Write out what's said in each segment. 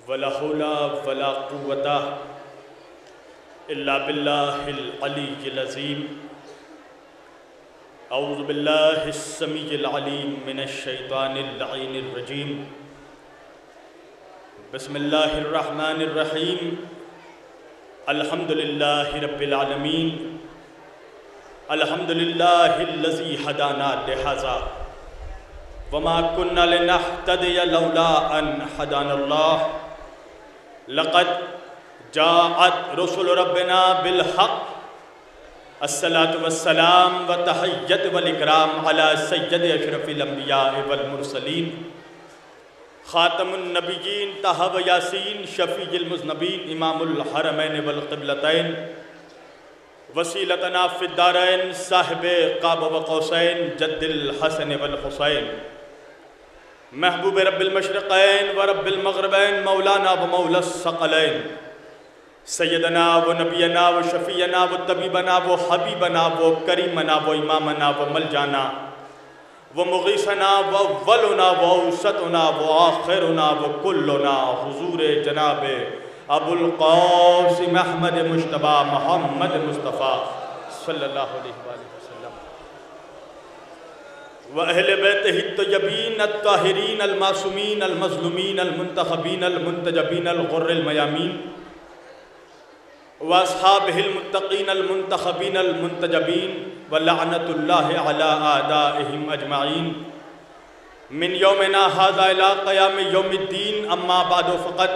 ولا حول ولا قوة إلا بالله العلي العظيم أعوذ بالله السميع العليم من الشيطان اللعين الرجيم بسم الله الرحمن الرحيم الحمد لله رب العالمين الحمد لله الذي هدانا لهذا وما كنا لنهتدي لولا أن هدانا الله لقد جاءت رسل ربنا بالحق الصلاة والسلام والتحية والإكرام على سيد أشرف الأنبياء والمرسلين خاتم النبيين طه و یاسین شفیع المذنبین امام الحرمین والقبلتین وسیلتنا فی الدارین صاحب قاب و قوسین جد الحسن والحسین محبوب رب المشرقین و رب المغربین مولانا و مولا الثقلین سیدنا و نبینا و شفیعنا و طبیبنا و حبیبنا و کریمنا و امامنا و ملجانا و مغیثنا و اولنا و اوسطنا و آخرنا و کلنا حضور جناب ابو القاسم احمد مجتبی محمد مصطفیٰ صلی اللہ علیہ وآلہ وسلم و اہل بیتہ الطیبین الطاہرین المعصومین المظلومین المنتخبین المنتجبین الغر المیامین و اصحابہ المتقین المنتخبین المنتجبین ولعنت اللہ علی اعدائہم اجمعین من یومنا ھذا الی قیام یوم الدین اما بعد فقط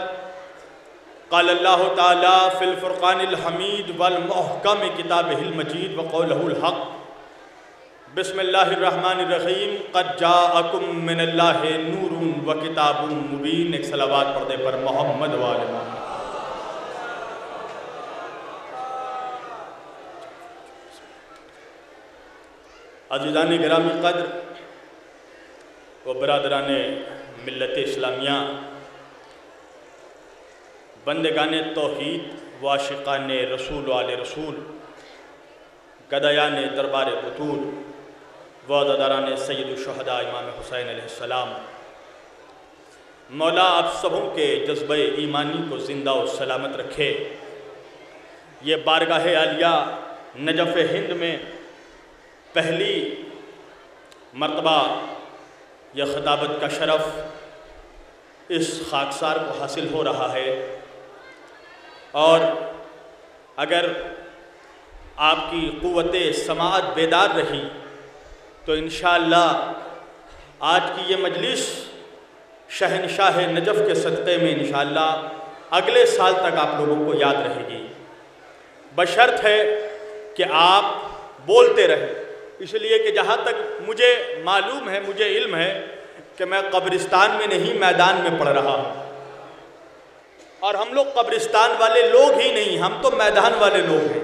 قال اللہ تعالی فی الفرقان الحمید والمحکم کتابہ المجید وقولہ الحق بسم اللہ الرحمن الرحیم قد جاءکم من اللہ نور و کتاب مبین. ایک صلوات پڑھ دے پر محمد و آل محمد. عزیزان گرامی قدر و برادران ملت اسلامیہ، بندگان توحید و عاشقان رسول و آل رسول، گدایان دربار بطول و عزاداران سید الشہداء امام حسین علیہ السلام، مولا آپ سبوں کے جذبہ ایمانی کو زندہ و سلامت رکھے. یہ بارگاہ عالیہ نجف ہند میں پہلی مرتبہ یہ خطابت کا شرف اس خاکسار کو حاصل ہو رہا ہے، اور اگر آپ کی قوت سماعت بیدار رہی تو انشاءاللہ آج کی یہ مجلس شہنشاہ نجف کے صدقے میں انشاءاللہ اگلے سال تک آپ لوگوں کو یاد رہے گی، بشرط ہے کہ آپ بولتے رہیں. اس لیے کہ جہاں تک مجھے معلوم ہے، مجھے علم ہے کہ میں قبرستان میں نہیں میدان میں پڑھ رہا ہوں، اور ہم لوگ قبرستان والے لوگ ہی نہیں، ہم تو میدان والے لوگ ہیں.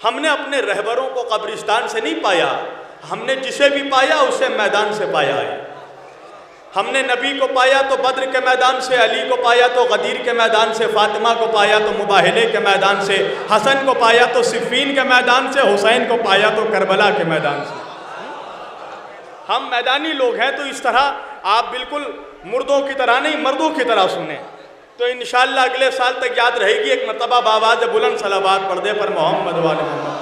ہم نے اپنے رہبروں کو قبرستان سے نہیں پایا، ہم نے جسے بھی پایا اسے میدان سے پایا ہے. ہم نے نبی کو پایا تو بدر کے میدان سے، علی کو پایا تو غدیر کے میدان سے، فاطمہ کو پایا تو مباہلے کے میدان سے، حسن کو پایا تو صفین کے میدان سے، حسین کو پایا تو کربلا کے میدان سے. ہم میدانی لوگ ہیں، تو اس طرح آپ بالکل مردوں کی طرح نہیں، مردوں کی طرح سنیں. تو انشاءاللہ اگلے سال تک یاد رہے گی. ایک مرتبہ بآواز بلند صلوات پڑھ دے پر محمد و آل محمد.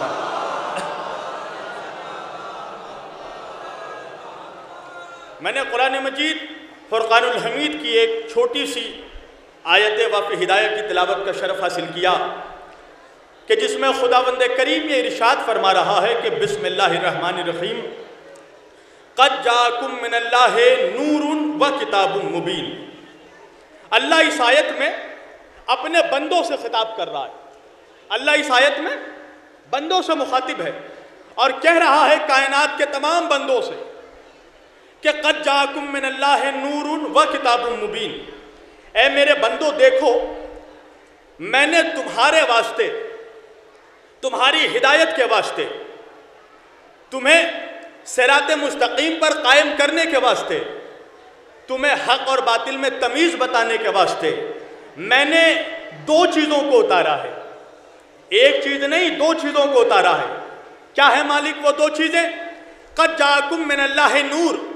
میں نے قرآن مجید فرقان الحمید کی ایک چھوٹی سی آیت وافی ہدایہ کی تلاوت کا شرف حاصل کیا کہ جس میں خداوند کریم یہ ارشاد فرما رہا ہے کہ بسم اللہ الرحمن الرحیم قد جاءکم من اللہ نور و کتاب مبین. اللہ اس آیت میں اپنے بندوں سے خطاب کر رہا ہے. اللہ اس آیت میں بندوں سے مخاطب ہے اور کہہ رہا ہے کائنات کے تمام بندوں سے کہ قد جاءکم من اللہ نور و کتاب مبین. اے میرے بندو دیکھو، میں نے تمہارے واسطے، تمہاری ہدایت کے واسطے، تمہیں صراط مستقیم پر قائم کرنے کے واسطے، تمہیں حق اور باطل میں تمیز بتانے کے واسطے میں نے دو چیزوں کو اتارا ہے. ایک چیز نہیں، دو چیزوں کو اتارا ہے. کیا ہے مالک وہ دو چیزیں؟ قد جاءکم من اللہ نور.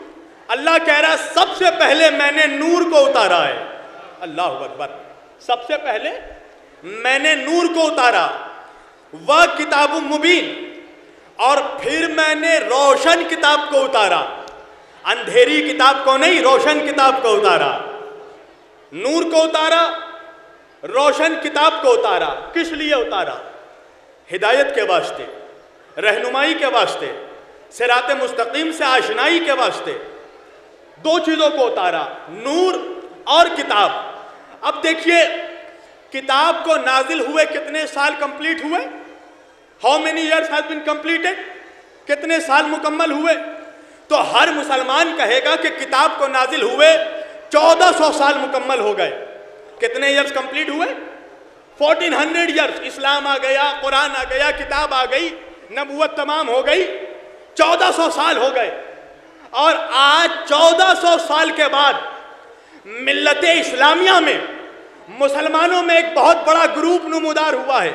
اللہ کہہ رہا ہے سب سے پہلے میں نے نور کو اتارا ہے. اللہ اکبر. سب سے پہلے میں نے نور کو اتارا، وہ کتاب مبین، اور پھر میں نے روشن کتاب کو اتارا. اندھیری کتاب کو نہیں، روشن کتاب کو اتارا. نور کو اتارا، روشن کتاب کو اتارا. کس لیے اتارا؟ ہدایت کے واسطے، رہنمائی کے واسطے، صراط مستقیم سے آشنائی کے واسطے. دو چیزوں کو اتارا، نور اور کتاب. اب دیکھیے کتاب کو نازل ہوئے کتنے سال کمپلیٹ ہوئے؟ How many years has been completed? کتنے سال مکمل ہوئے؟ تو ہر مسلمان کہے گا کہ کتاب کو نازل ہوئے 1400 سال مکمل ہو گئے. کتنے ایئرز کمپلیٹ ہوئے؟ 1400 ایئرز. اسلام آ گیا، قرآن آ گیا، کتاب آ گئی، نبوت تمام ہو گئی، 1400 سال ہو گئے. اور آج 1400 سال کے بعد ملت اسلامیہ میں مسلمانوں میں ایک بہت بڑا گروپ نمودار ہوا ہے،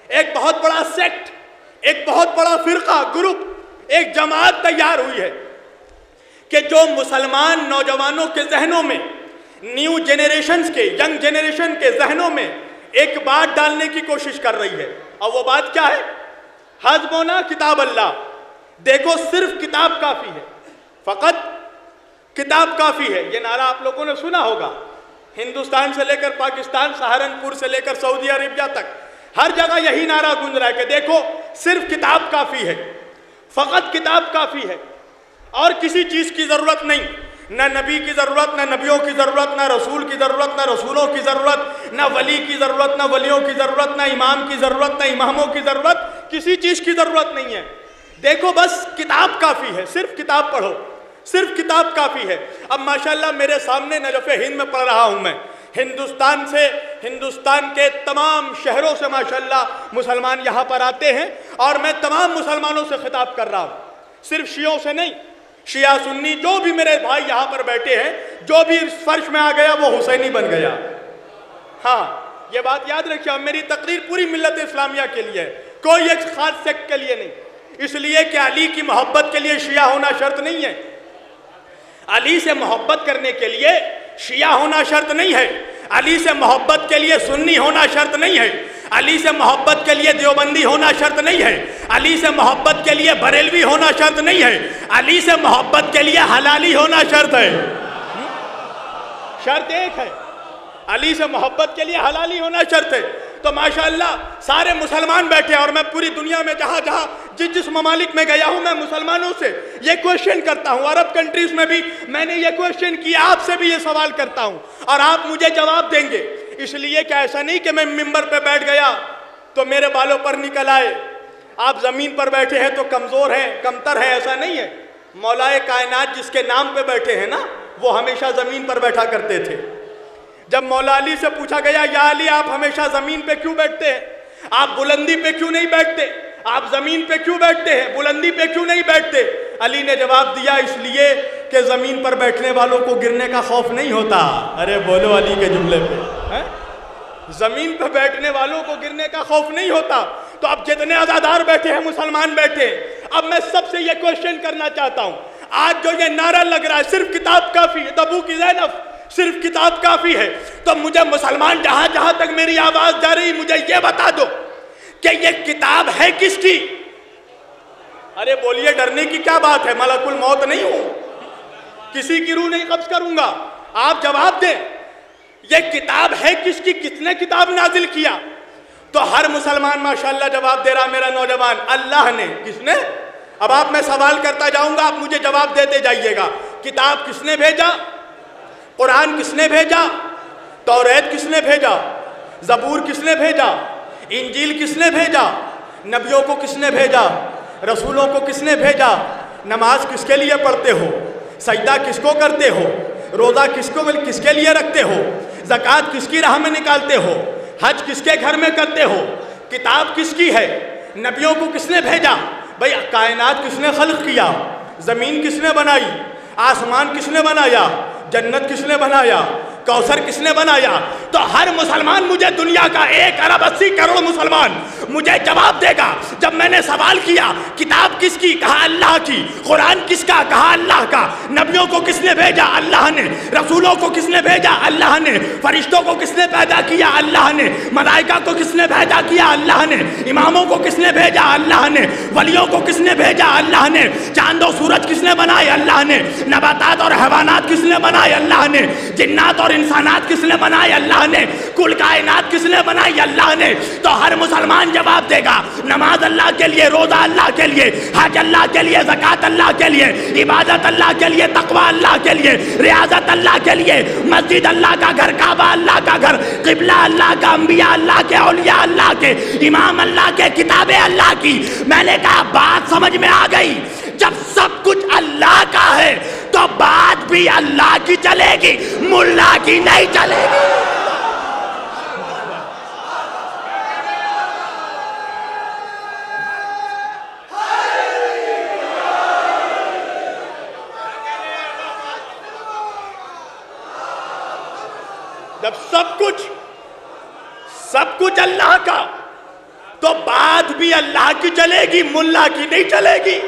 ایک بہت بڑا سیکٹ، ایک بہت بڑا فرقہ، گروپ، ایک جماعت تیار ہوئی ہے کہ جو مسلمان نوجوانوں کے ذہنوں میں، نیو جنریشنز کے، ینگ جنریشن کے ذہنوں میں ایک بات ڈالنے کی کوشش کر رہی ہے. اور وہ بات کیا ہے؟ حسبنا کتاب اللہ. دیکھو صرف کتاب کافی ہے، فقط کتاب کافی ہے. یہ نعرہ آپ لوگوں نے سنا ہوگا، ہندوستان سے لے کر پاکستان، سہارنپور سے لے کر سعودی عربیہ تک ہر جگہ یہی نعرہ گونج رہا ہے کہ دیکھو صرف کتاب کافی ہے، فقط کتاب کافی ہے، اور کسی چیز کی ضرورت نہیں. نہ نبی کی ضرورت، نہ نبیوں کی ضرورت، نہ رسول کی ضرورت، نہ رسولوں کی ضرورت، نہ ولی کی ضرورت، نہ ولیوں کی ضرورت، نہ امام کی ضرورت، نہ اماموں کی ضرورت. کسی چیز کی ضرورت نہیں ہے. دیکھو بس کتاب کافی ہے، صرف کتاب پڑھو، صرف کتاب کافی ہے. اب ماشاءاللہ میرے سامنے نجف ہند میں پڑھ رہا ہوں میں، ہندوستان کے تمام شہروں سے ماشاءاللہ مسلمان یہاں پر آتے ہیں، اور میں تمام مسلمانوں سے خطاب کر رہا ہوں، صرف شیعوں سے نہیں. شیعہ سنی جو بھی میرے بھائی یہاں پر بیٹھے ہیں، جو بھی اس فرش میں آ گیا وہ حسینی بن گیا. ہاں یہ بات یاد رکھیے. میری تقریر پوری ملت اسلامیہ کے لیے ہے، کوئی ایک خاص سیکٹ کے لیے نہیں. اس لیے کہ علی کی محبت کے لیے شیعہ ہونا شرط نہیں ہے، علی سے محبت کرنے کے لیے شیعہ ہونا شرط نہیں ہے، علی سے محبت کے لیے سنی ہونا شرط نہیں ہے، علی سے محبت کے لیے دیوبندی ہونا شرط نہیں ہے، علی سے محبت کے لیے بریلوی ہونا شرط نہیں ہے، علی سے محبت کے لیے حلالی ہونا شرط ہے. شرط ایک ہے، علی سے محبت کے لیے حلالی ہونا شرط ہے. تو ماشاءاللہ سارے مسلمان بیٹھے ہیں، اور میں پوری دنیا میں جہاں جہاں جس ممالک میں گیا ہوں میں مسلمانوں سے یہ کویشچن کرتا ہوں. عرب کنٹریز میں بھی میں نے یہ کویشچن کیا، آپ سے بھی یہ سوال کرتا ہوں، اور آپ مجھے جواب دیں گے. اس لیے کہ ایسا نہیں کہ میں ممبر پہ بیٹھ گیا تو میرے بالوں پر نکل آئے، آپ زمین پر بیٹھے ہیں تو کمزور ہیں، کمتر ہیں، ایسا نہیں ہے. مولائے کائنات جس کے نام پہ بیٹھے ہیں نا، وہ ہمیشہ زمین پر بیٹھا کرتے تھے. جب مولا علی سے پوچھا گیا یا علی آپ ہمیشہ زمین پہ کیوں بیٹھتے ہیں، آپ بلندی پہ کیوں نہیں بیٹھتے، آپ زمین پہ کیوں بیٹھتے ہیں، بلندی پہ کیوں نہیں بیٹھتے؟ علی نے جواب دیا اس لیے کہ زمین پر بیٹھنے والوں کو گرنے کا خوف نہیں ہوتا. ارے بولو علی کے جملے پہ. زمین پہ بیٹھنے والوں کو گرنے کا خوف نہیں ہوتا. تو اب جتنے عزادار بیٹھے ہیں، مسلمان بیٹھے ہیں، اب میں سب سے یہ کویشچن کرنا چاہتا ہوں. آج جو یہ نعرہ لگ رہا ہے صرف کتاب کافی ہے، تبو کی زینب صرف کتاب کافی ہے، تو مجھے مسلمان جہاں جہاں تک میری آواز جا رہی مجھے یہ بتا دو کہ یہ کتاب ہے کس کی؟ ارے بولیے، ڈرنے کی کیا بات ہے؟ ملک الموت نہیں ہوں، کسی کی روح نہیں قبض کروں گا. آپ جواب دیں، یہ کتاب ہے کس کی؟ کس نے کتاب نازل کیا؟ تو ہر مسلمان ماشاءاللہ جواب دے رہا میرا نوجوان، اللہ نے. کس نے؟ اب آپ میں سوال کرتا جاؤں گا، آپ مجھے جواب دیتے جائیے گا. کتاب کس نے بھیجا؟ قرآن کس نے بھیجا؟ توریت کس نے بھیجا؟ زبور کس نے بھیجا؟ انجیل کس نے بھیجا؟ نبیوں کو کس نے بھیجا؟ رسولوں کو کس نے بھیجا؟ نماز کس کے لیے پڑھتے ہو؟ سجدہ کس کو کرتے ہو؟ روزہ کس کے لیے رکھتے ہو؟ زکوٰۃ کس کی راہ میں نکالتے ہو؟ حج کس کے گھر میں کرتے ہو؟ کتاب کس کی ہے؟ نبیوں کو کس نے بھیجا؟ بھئی کائنات کس نے خلق کیا؟ زمین کس نے بنائی؟ آسمان کس نے بنایا؟ جنت کس نے بنایا؟ کوثر کس نے بنایا؟ تو ہر مسلمان مجھے دنیا کا 1 ارب 80 کروڑ مسلمان مجھے جواب دے گا. جب میں نے سوال کیا کتاب کس کی؟ کہا اللہ کی. قرآن کس کا؟ کہا اللہ کا. نبیوں کو کس نے بھیجا؟ اللہ نے. رسولوں کو کس نے بھیجا؟ اللہ نے. فرشتوں کو کس نے پیدا کیا؟ اللہ نے. ملائکہ کو کس نے پیدا کیا؟ اللہ نے. اماموں کو کس نے بھیجا؟ اللہ نے. ولیوں کو کس نے بھیجا؟ اللہ نے. چاند و سورج کس نے بنائے؟ اللہ نے. نباتات اور حیوانات کس نے بنائے؟ اللہ نے. جنات اور انسانات کس نے بنائے؟ اللہ نے. کل کائنات کس نے بنائی؟ اللہ نے. تو ہر مسلمان جواب دے گا نماز اللہ کے لیے، روزہ اللہ کے لیے، حج اللہ کے لیے، زکوٰۃ اللہ کے لیے، عبادت اللہ کے لیے، تقوی اللہ کے لیے، ریاضت اللہ کے لیے، مسجد اللہ کا گھر، کعبہ اللہ کا گھر، قبلہ اللہ کا، انبیاء اللہ کے، اولیاء اللہ کے، امام اللہ کے، کتابیں اللہ کی. میں نے کہا بات سمجھ میں آ گئی. جب سب کچھ اللہ کا ہے تو بات بھی اللہ کی چلے گی، ملا کی نہیں چلے گی. جب سب کچھ اللہ کا تو بات بھی اللہ کی چلے گی، ملا کی نہیں چلے گی.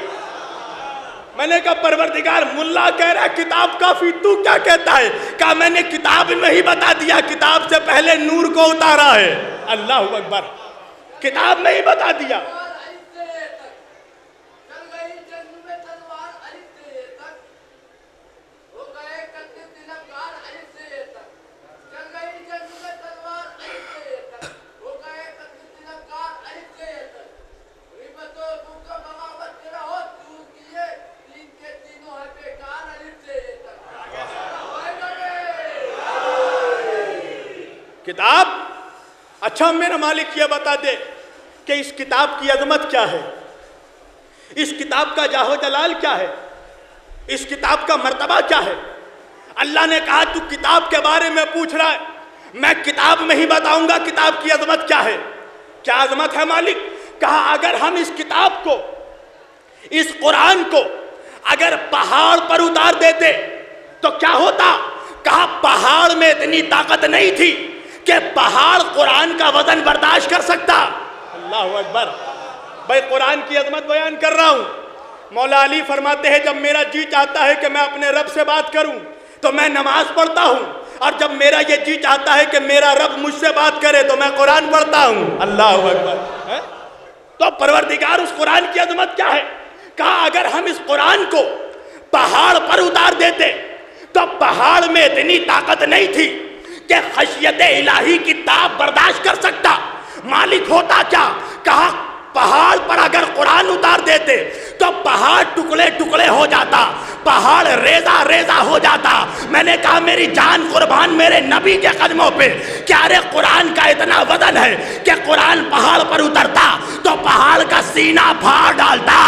میں نے کہا پروردگار ملا کہہ رہا ہے کتاب کافی، تو کیا کہتا ہے؟ کہا میں نے کتاب میں ہی بتا دیا، کتاب سے پہلے نور کو اتارا ہے. اللہ اکبر. کتاب میں ہی بتا دیا. کتاب. اچھا میرا مالک یہ بتا دے کہ اس کتاب کی عظمت کیا ہے، اس کتاب کا جاہ و جلال کیا ہے، اس کتاب کا مرتبہ کیا ہے. اللہ نے کہا تو کتاب کے بارے میں پوچھ رہا ہے، میں کتاب میں ہی بتاؤں گا کتاب کی عظمت کیا ہے. کیا عظمت ہے مالک؟ کہا اگر ہم اس کتاب کو، اس قرآن کو اگر پہاڑ پر اتار دیتے تو کیا ہوتا؟ کہا پہاڑ میں اتنی طاقت نہیں تھی کہ پہاڑ قرآن کا وزن برداشت کر سکتا. اللہ اکبر. بھائی قرآن کی عظمت بیان کر رہا ہوں. مولا علی فرماتے ہیں جب میرا جی چاہتا ہے کہ میں اپنے رب سے بات کروں تو میں نماز پڑھتا ہوں، اور جب میرا یہ جی چاہتا ہے کہ میرا رب مجھ سے بات کرے تو میں قرآن پڑھتا ہوں. اللہ اکبر. تو پروردگار اس قرآن کی عظمت کیا ہے؟ کہا اگر ہم اس قرآن کو پہاڑ پر اتار دیتے تو پہاڑ میں اتنی طاقت نہیں تھی کہ خشیت الہی کی تاب برداشت کر سکتا. مالک ہوتا کیا؟ کہا پہاڑ پر اگر قرآن اتار دیتے تو پہاڑ ٹکڑے ٹکڑے ہو جاتا، پہاڑ ریزہ ریزہ ہو جاتا. میں نے کہا میری جان قربان میرے نبی کے قدموں پہ، کیا رے قرآن کا اتنا وزن ہے کہ قرآن پہاڑ پر اترتا تو پہاڑ کا سینہ پھاڑ ڈالتا.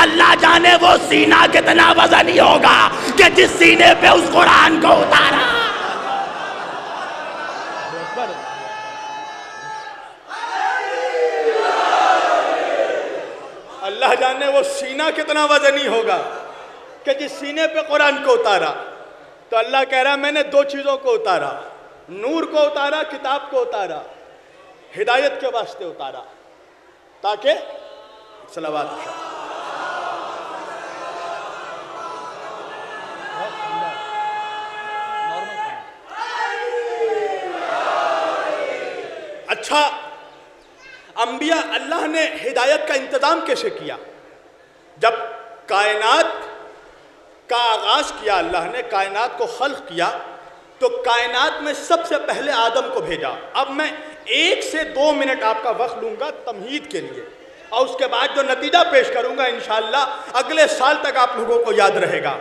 اللہ جانے وہ سینہ کتنا وزنی ہوگا کہ جس سینے پہ اس قرآن کو اتارا. اللہ جانے وہ سینہ کتنا وزنی ہوگا کہ جس سینے پہ قرآن کو اتارا. تو اللہ کہہ رہا ہے میں نے دو چیزوں کو اتارا، نور کو اتارا، کتاب کو اتارا، ہدایت کے واسطے اتارا تاکہ صلوات. اچھا انبیاء اللہ نے ہدایت کا انتظام کیسے کیا؟ جب کائنات کا آغاز کیا، اللہ نے کائنات کو خلق کیا تو کائنات میں سب سے پہلے آدم کو بھیجا. اب میں 1 سے 2 منٹ آپ کا وقت لوں گا تمہید کے لیے، اور اس کے بعد جو نتیجہ پیش کروں گا انشاءاللہ اگلے سال تک آپ لوگوں کو یاد رہے گا.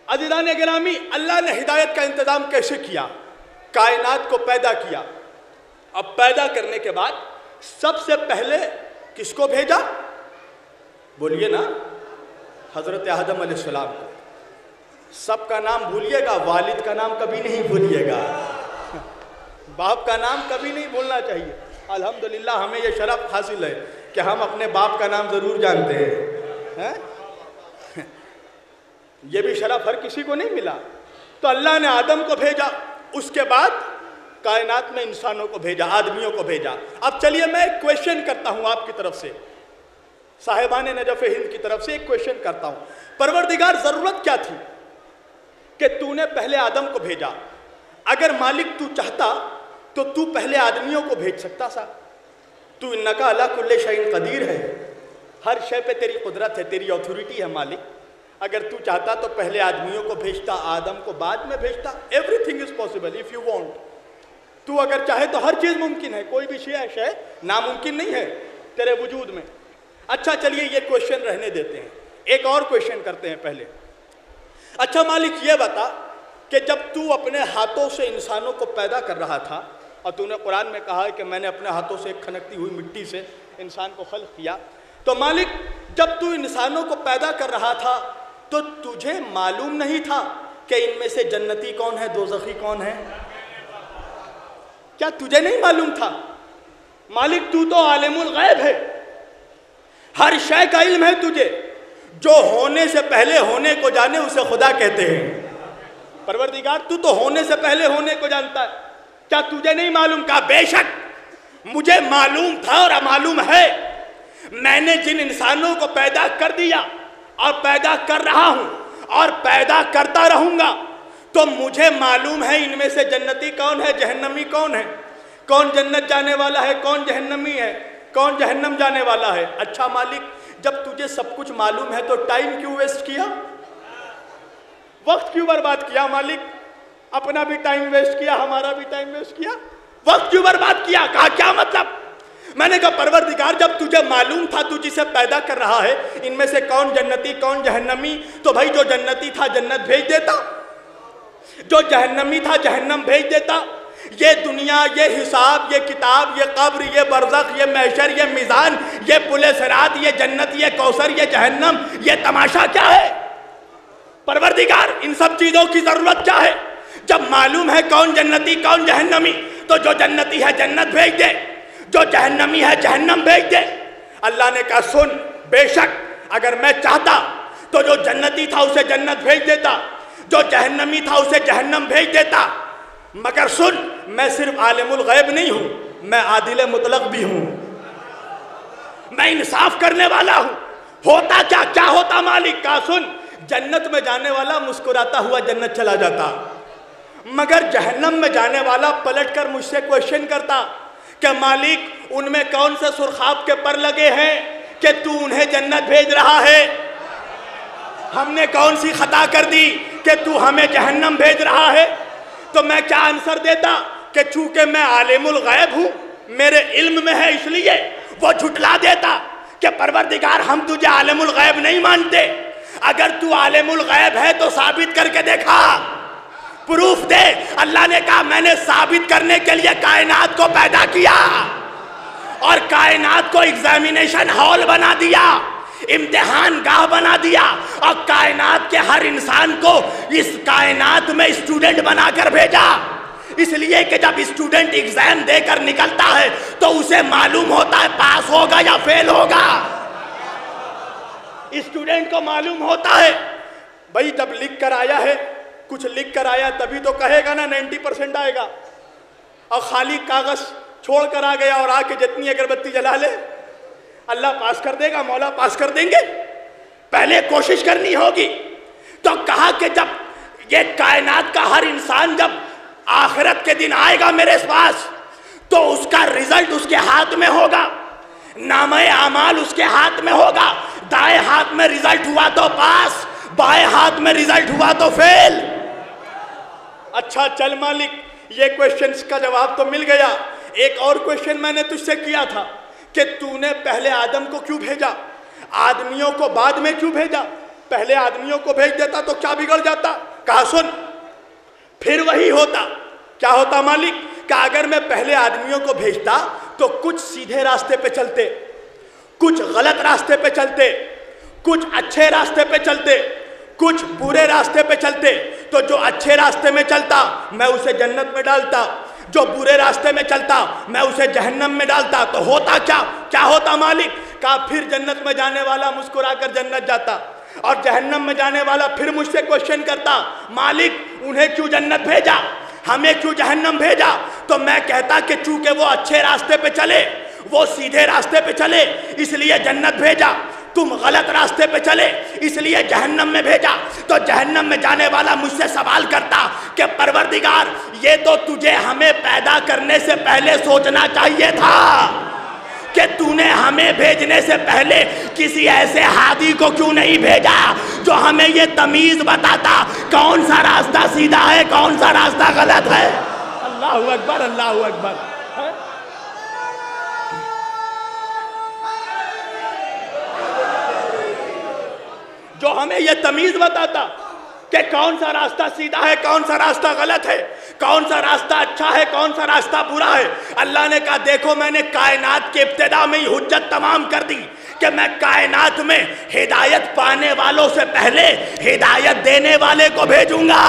عزیزان گرامی، اللہ نے ہدایت کا انتظام کیسے کیا؟ کائنات کو پیدا کیا. اب پیدا کرنے کے بعد سب سے پہلے کس کو بھیجا؟ بولیے نا، حضرت آدم علیہ السلام کو. سب کا نام بھولیے گا، والد کا نام کبھی نہیں بھولیے گا، باپ کا نام کبھی نہیں بھولنا چاہیے. الحمدللہ ہمیں یہ شرف حاصل ہے کہ ہم اپنے باپ کا نام ضرور جانتے ہیں. یہ بھی شرف ہر کسی کو نہیں ملا. تو اللہ نے آدم کو بھیجا، اس کے بعد کائنات میں انسانوں کو بھیجا، آدمیوں کو بھیجا. اب چلیے میں ایک کویشچن کرتا ہوں آپ کی طرف سے، صاحبان نجف ہند کی طرف سے ایک کویشچن کرتا ہوں. پروردگار ضرورت کیا تھی کہ تو نے پہلے آدم کو بھیجا؟ اگر مالک تو چاہتا تو تو پہلے آدمیوں کو بھیج سکتا سا. تو انکا علی کل شیء قدیر ہے، ہر شے پہ تیری قدرت ہے، تیری اتھارٹی ہے مالک. اگر تو چاہتا تو پہلے آدمیوں کو بھیجتا، آدم کو بعد میں بھیجتا. Every thing is possible if you want. تو اگر چاہے تو ہر چیز ممکن ہے، کوئی بھی شے ناممکن نہیں ہے تیرے وجود میں. اچھا چلیے یہ کویشچن رہنے دیتے ہیں، ایک اور کویشچن کرتے ہیں پہلے. اچھا مالک یہ بتا کہ جب تو اپنے ہاتھوں سے انسانوں کو پیدا کر رہا تھا، اور تو نے قرآن میں کہا ہے کہ میں نے اپنے ہاتھوں سے ایک کھنکتی ہوئی مٹی سے انسان کو خلق کیا، تو مالک جب تو انسانوں کو پیدا کر رہا تھا تو تجھے معلوم نہیں تھا کہ ان میں سے جنتی کون ہے، دوزخی کون ہے؟ کیا تجھے نہیں معلوم تھا؟ مالک تو عالم الغیب ہے، ہر شے کا علم ہے تجھے. جو ہونے سے پہلے ہونے کو جانے اسے خدا کہتے ہیں. پروردگار تو ہونے سے پہلے ہونے کو جانتا ہے. کیا تجھے نہیں معلوم؟ کہا بے شک مجھے معلوم تھا اور معلوم ہے. میں نے جن انسانوں کو پیدا کر دیا اور پیدا کر رہا ہوں اور پیدا کرتا رہوں گا، تو مجھے معلوم ہے ان میں سے جنتی کون ہے، جہنمی کون ہے، کون جنت جانے والا ہے، کون جہنمی ہے، کون جہنم جانے والا ہے. اچھا مالک جب تجھے سب کچھ معلوم ہے تو ٹائم کیوں ویسٹ کیا، وقت کیوں برباد کیا؟ مالک اپنا بھی ٹائم ویسٹ کیا، ہمارا بھی ٹائم ویسٹ کیا، وقت کیوں برباد کیا؟ کہا کیا مطلب؟ میں نے کہا پروردگار جب تجھے معلوم تھا تو جسے پیدا کر رہا ہے ان میں سے کون جنتی کون جہنمی، تو بھائی جو جنتی تھا جنت بھیج دیتا، جو جہنمی تھا جہنم بھیج دیتا. یہ دنیا، یہ حساب، یہ کتاب، یہ قبر، یہ برزخ، یہ محشر، یہ میزان، یہ پل صراط، یہ جنت، یہ کوثر، یہ جہنم، یہ تماشا کیا ہے؟ پروردگار ان سب چیزوں کی ضرورت کیا ہے؟ جب معلوم ہے کون جنتی کون جہنمی تو جو جنتی ہے جنت بھیج دے، جو جہنمی ہے جہنم بھیج دے. اللہ نے کہا سن، بے شک اگر میں چاہتا تو جو جنتی تھا اسے جنت بھیج دیتا، جو جہنمی تھا اسے جہنم بھیج دیتا. مگر سن، میں صرف عالم الغیب نہیں ہوں، میں عادل مطلق بھی ہوں، میں انصاف کرنے والا ہوں. ہوتا کیا ہوتا مالک؟ کہا سن، جنت میں جانے والا مسکراتا ہوا جنت چلا جاتا، مگر جہنم میں جانے والا پلٹ کر مجھ سے کویشچن کرتا کہ مالک ان میں کون سے سرخاب کے پر لگے ہیں کہ تو انہیں جنت بھیج رہا ہے؟ ہم نے کون سی خطا کر دی کہ تو ہمیں جہنم بھیج رہا ہے؟ تو میں کیا آنسر دیتا کہ چونکہ میں عالم الغیب ہوں، میرے علم میں ہے، اس لیے وہ جھٹلا دیتا کہ پروردگار ہم تجھے عالم الغیب نہیں مانتے. اگر تو عالم الغیب ہے تو ثابت کر کے دیکھا، پروف دے. اللہ نے کہا میں نے ثابت کرنے کے لیے کائنات کو پیدا کیا اور کائنات کو ایگزامینیشن ہال بنا دیا، امتحان گاہ بنا دیا، اور کائنات کے ہر انسان کو اس کائنات میں اسٹوڈنٹ بنا کر بھیجا. اس لیے کہ جب اسٹوڈنٹ ایگزام دے کر نکلتا ہے تو اسے معلوم ہوتا ہے پاس ہوگا یا فیل ہوگا. اسٹوڈنٹ کو معلوم ہوتا ہے بھائی جب لکھ کر آیا ہے، کچھ لکھ کر آیا تبھی تو کہے گا نا 90% آئے گا. اور خالی کاغذ چھوڑ کر آ گیا اور آ کے جتنی اگربتی جلا لے اللہ پاس کر دے گا، مولا پاس کر دیں گے؟ پہلے کوشش کرنی ہوگی. تو کہا کہ جب یہ کائنات کا ہر انسان جب آخرت کے دن آئے گا میرے پاس تو اس کا رزلٹ اس کے ہاتھ میں ہوگا، نامہ اعمال اس کے ہاتھ میں ہوگا. دائیں ہاتھ میں رزلٹ ہوا تو پاس، بائیں ہاتھ میں رزلٹ ہوا تو فیل. اچھا چل مالک، یہ کویشچنز کا جواب تو مل گیا. ایک اور کویشچن میں نے تجھ سے کیا تھا کہ تو نے پہلے آدم کو کیوں بھیجا، آدمیوں کو بعد میں کیوں بھیجا؟ پہلے آدمیوں کو بھیج دیتا تو کیا بگڑ جاتا؟ کہا سن، پھر وہی ہوتا. کیا ہوتا مالک؟ کہ اگر میں پہلے آدمیوں کو بھیجتا تو کچھ سیدھے راستے پہ چلتے، کچھ غلط راستے پہ چلتے، کچھ اچھے راستے پہ چلتے، کچھ برے راستے پہ چلتے. تو جو اچھے راستے میں چلتا میں اسے جنت میں ڈالتا، جو برے راستے میں چلتا میں اسے جہنم میں ڈالتا. تو ہوتا کیا ہوتا مالک؟ کہا پھر جنت میں جانے والا مسکرا کر جنت جاتا اور جہنم میں جانے والا پھر مجھ سے کویشچن کرتا مالک انہیں کیوں جنت بھیجا، ہمیں کیوں جہنم بھیجا؟ تو میں کہتا کہ چونکہ وہ اچھے راستے پہ چلے، وہ سیدھے راستے پہ چلے، اس لیے جنت بھیجا. تم غلط راستے پہ چلے اس لیے جہنم میں بھیجا۔ تو جہنم میں جانے والا مجھ سے سوال کرتا کہ پروردگار یہ تو تجھے ہمیں پیدا کرنے سے پہلے سوچنا چاہیے تھا کہ تو نے ہمیں بھیجنے سے پہلے کسی ایسے ہادی کو کیوں نہیں بھیجا جو ہمیں یہ تمیز بتاتا کون سا راستہ سیدھا ہے کون سا راستہ غلط ہے۔ اللہ اکبر اللہ اکبر۔ جو ہمیں یہ تمیز بتاتا کہ کون سا راستہ سیدھا ہے کون سا راستہ غلط ہے، کون سا راستہ اچھا ہے کون سا راستہ برا ہے۔ اللہ نے کہا دیکھو میں نے کائنات کے ابتدا میں ہی حجت تمام کر دی کہ میں کائنات میں ہدایت پانے والوں سے پہلے ہدایت دینے والے کو بھیجوں گا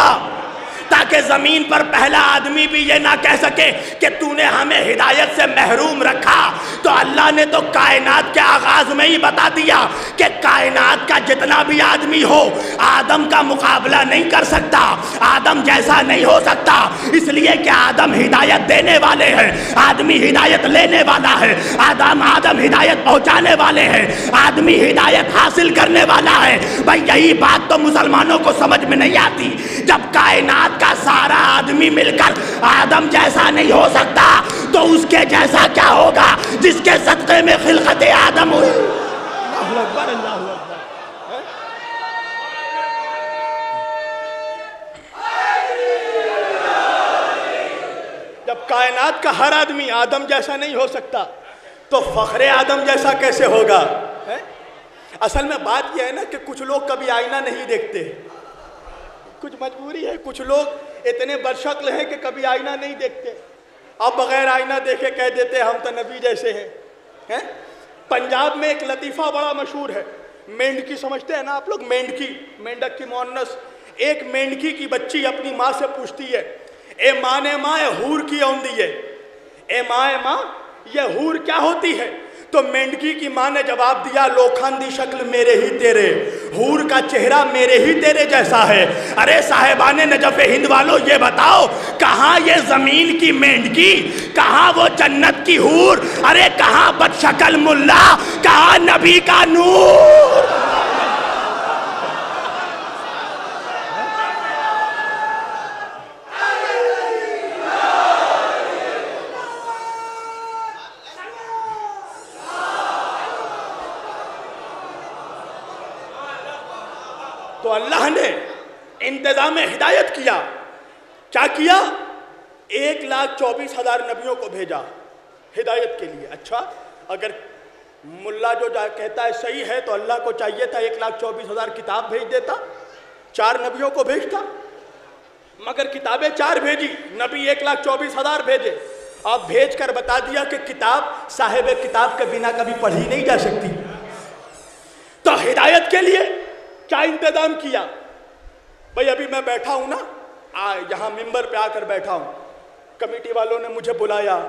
تاکہ زمین پر پہلا آدمی بھی یہ نہ کہہ سکے کہ تو نے ہمیں ہدایت سے محروم رکھا۔ تو اللہ نے تو کائنات کے آغاز میں ہی بتا دیا کہ کائنات کا جتنا بھی آدمی ہو آدم کا مقابلہ نہیں کر سکتا، آدم جیسا نہیں ہو سکتا، اس لیے کہ آدم ہدایت دینے والے ہیں، آدمی ہدایت لینے والا ہے، آدم ہدایت پہنچانے والے ہیں، آدمی ہدایت حاصل کرنے والا ہے۔ بھائی یہی بات تو مسلمانوں کو سمجھ میں نہیں آتی۔ جب کائنات کا سارا آدمی مل کر آدم جیسا نہیں ہو سکتا تو اس کے جیسا کیا ہوگا جس کے صدقے میں خلقت آدم ہوئی۔ اللہ اکبر اللہ اکبر۔ جب کائنات کا ہر آدمی آدم جیسا نہیں ہو سکتا تو فخر آدم جیسا کیسے ہوگا؟ اصل میں بات یہ ہے نا کہ کچھ لوگ کبھی آئینہ نہیں دیکھتے، کچھ مجبوری ہے، کچھ لوگ اتنے بدشکل ہیں کہ کبھی آئینہ نہیں دیکھتے، اب بغیر آئینہ دیکھے کہہ دیتے ہم تو نبی جیسے ہیں۔ پنجاب میں ایک لطیفہ بڑا مشہور ہے، مینڈکی سمجھتے ہیں نا آپ لوگ، مینڈکی، مینڈک کی مؤنث۔ ایک مینڈکی کی بچی اپنی ماں سے پوچھتی ہے اے ماں نے ماں اے ہور کی ہوندی ہے، اے ماں یہ ہور کیا ہوتی ہے؟ تو مینڈکی کی ماں نے جواب دیا لوکھندی شکل میرے ہی تیرے، حور کا چہرہ میرے ہی تیرے جیسا ہے۔ ارے صاحبان نجف ہند والو یہ بتاؤ کہاں یہ زمین کی مینڈکی، کہاں وہ جنت کی حور، ارے کہاں بد شکل ملا، کہاں نبی کا نور۔ تو اللہ نے انتظام ہدایت کیا، کیا کیا؟ 1,24,000 نبیوں کو بھیجا ہدایت کے لیے۔ اچھا اگر ملا جو کہتا ہے صحیح ہے تو اللہ کو چاہیے تھا 1,24,000 کتاب بھیج دیتا، 4 نبیوں کو بھیجتا، مگر کتابیں 4 بھیجی، نبی 1,24,000 بھیجے۔ اب بھیج کر بتا دیا کہ کتاب صاحب کتاب کے بنا کبھی پڑھی نہیں جا سکتی۔ تو ہدایت کے لیے کیا انتظام کیا؟ بھئی ابھی میں بیٹھا ہوں نا، یہاں ممبر پہ آ کر بیٹھا ہوں، کمیٹی والوں نے مجھے بلایا،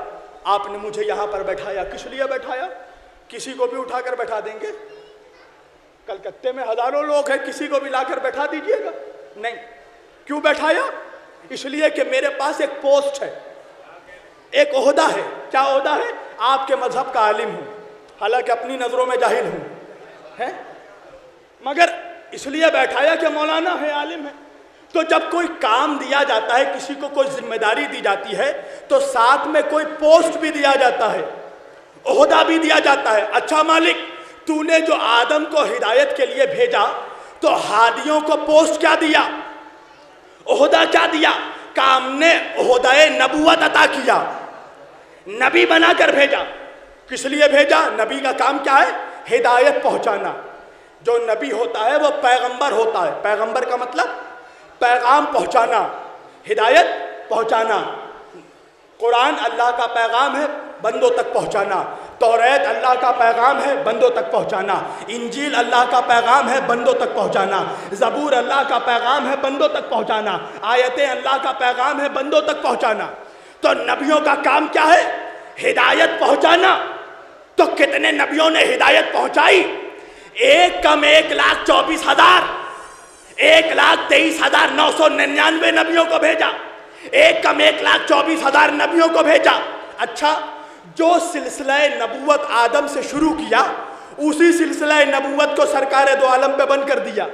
آپ نے مجھے یہاں پر بیٹھایا، کس لیے بیٹھایا؟ کسی کو بھی اٹھا کر بیٹھا دیں گے؟ کلکتے میں ہزاروں لوگ ہیں، کسی کو بھی لا کر بیٹھا دیجئے گا؟ نہیں۔ کیوں بیٹھایا؟ اس لیے کہ میرے پاس ایک پوسٹ ہے، ایک عہدہ ہے۔ کیا عہدہ ہے؟ آپ کے مذہب کا عالم ہوں، حالانکہ اپنی نظروں میں جاہل ہوں، مگر اس لیے بیٹھایا کہ مولانا ہے، عالم ہے۔ تو جب کوئی کام دیا جاتا ہے، کسی کو کوئی ذمہ داری دی جاتی ہے تو ساتھ میں کوئی پوسٹ بھی دیا جاتا ہے، عہدہ بھی دیا جاتا ہے۔ اچھا مالک تو نے جو آدم کو ہدایت کے لیے بھیجا تو ہادیوں کو پوسٹ کیا دیا، عہدہ کیا دیا؟ کام نے عہدہ نبوت عطا کیا، نبی بنا کر بھیجا۔ کس لیے بھیجا؟ نبی کا کام کیا ہے؟ ہدایت پہنچانا۔ جو نبی ہوتا ہے وہ پیغمبر ہوتا ہے، پیغمبر کا مطلب پیغام پہنچانا، ہدایت پہنچانا۔ قرآن اللہ کا پیغام ہے، بندوں تک پہنچانا۔ توریت اللہ کا پیغام ہے، بندوں تک پہنچانا۔ انجیل اللہ کا پیغام ہے، بندوں تک پہنچانا۔ زبور اللہ کا پیغام ہے، بندوں تک پہنچانا۔ آیتیں اللہ کا پیغام ہے، بندوں تک پہنچانا۔ تو نبیوں کا کام کیا ہے؟ ہدایت پہنچانا۔ تو کتنے نبیوں نے ہدایت پہنچائی؟ ایک کم 1,24,000، 1,23,999 نبیوں کو بھیجا، ایک کم 1,24,000 نبیوں کو بھیجا۔ اچھا جو سلسلہ نبوت آدم سے شروع کیا اسی سلسلہ نبوت کو سرکار دو عالم پہ بند کر دیا،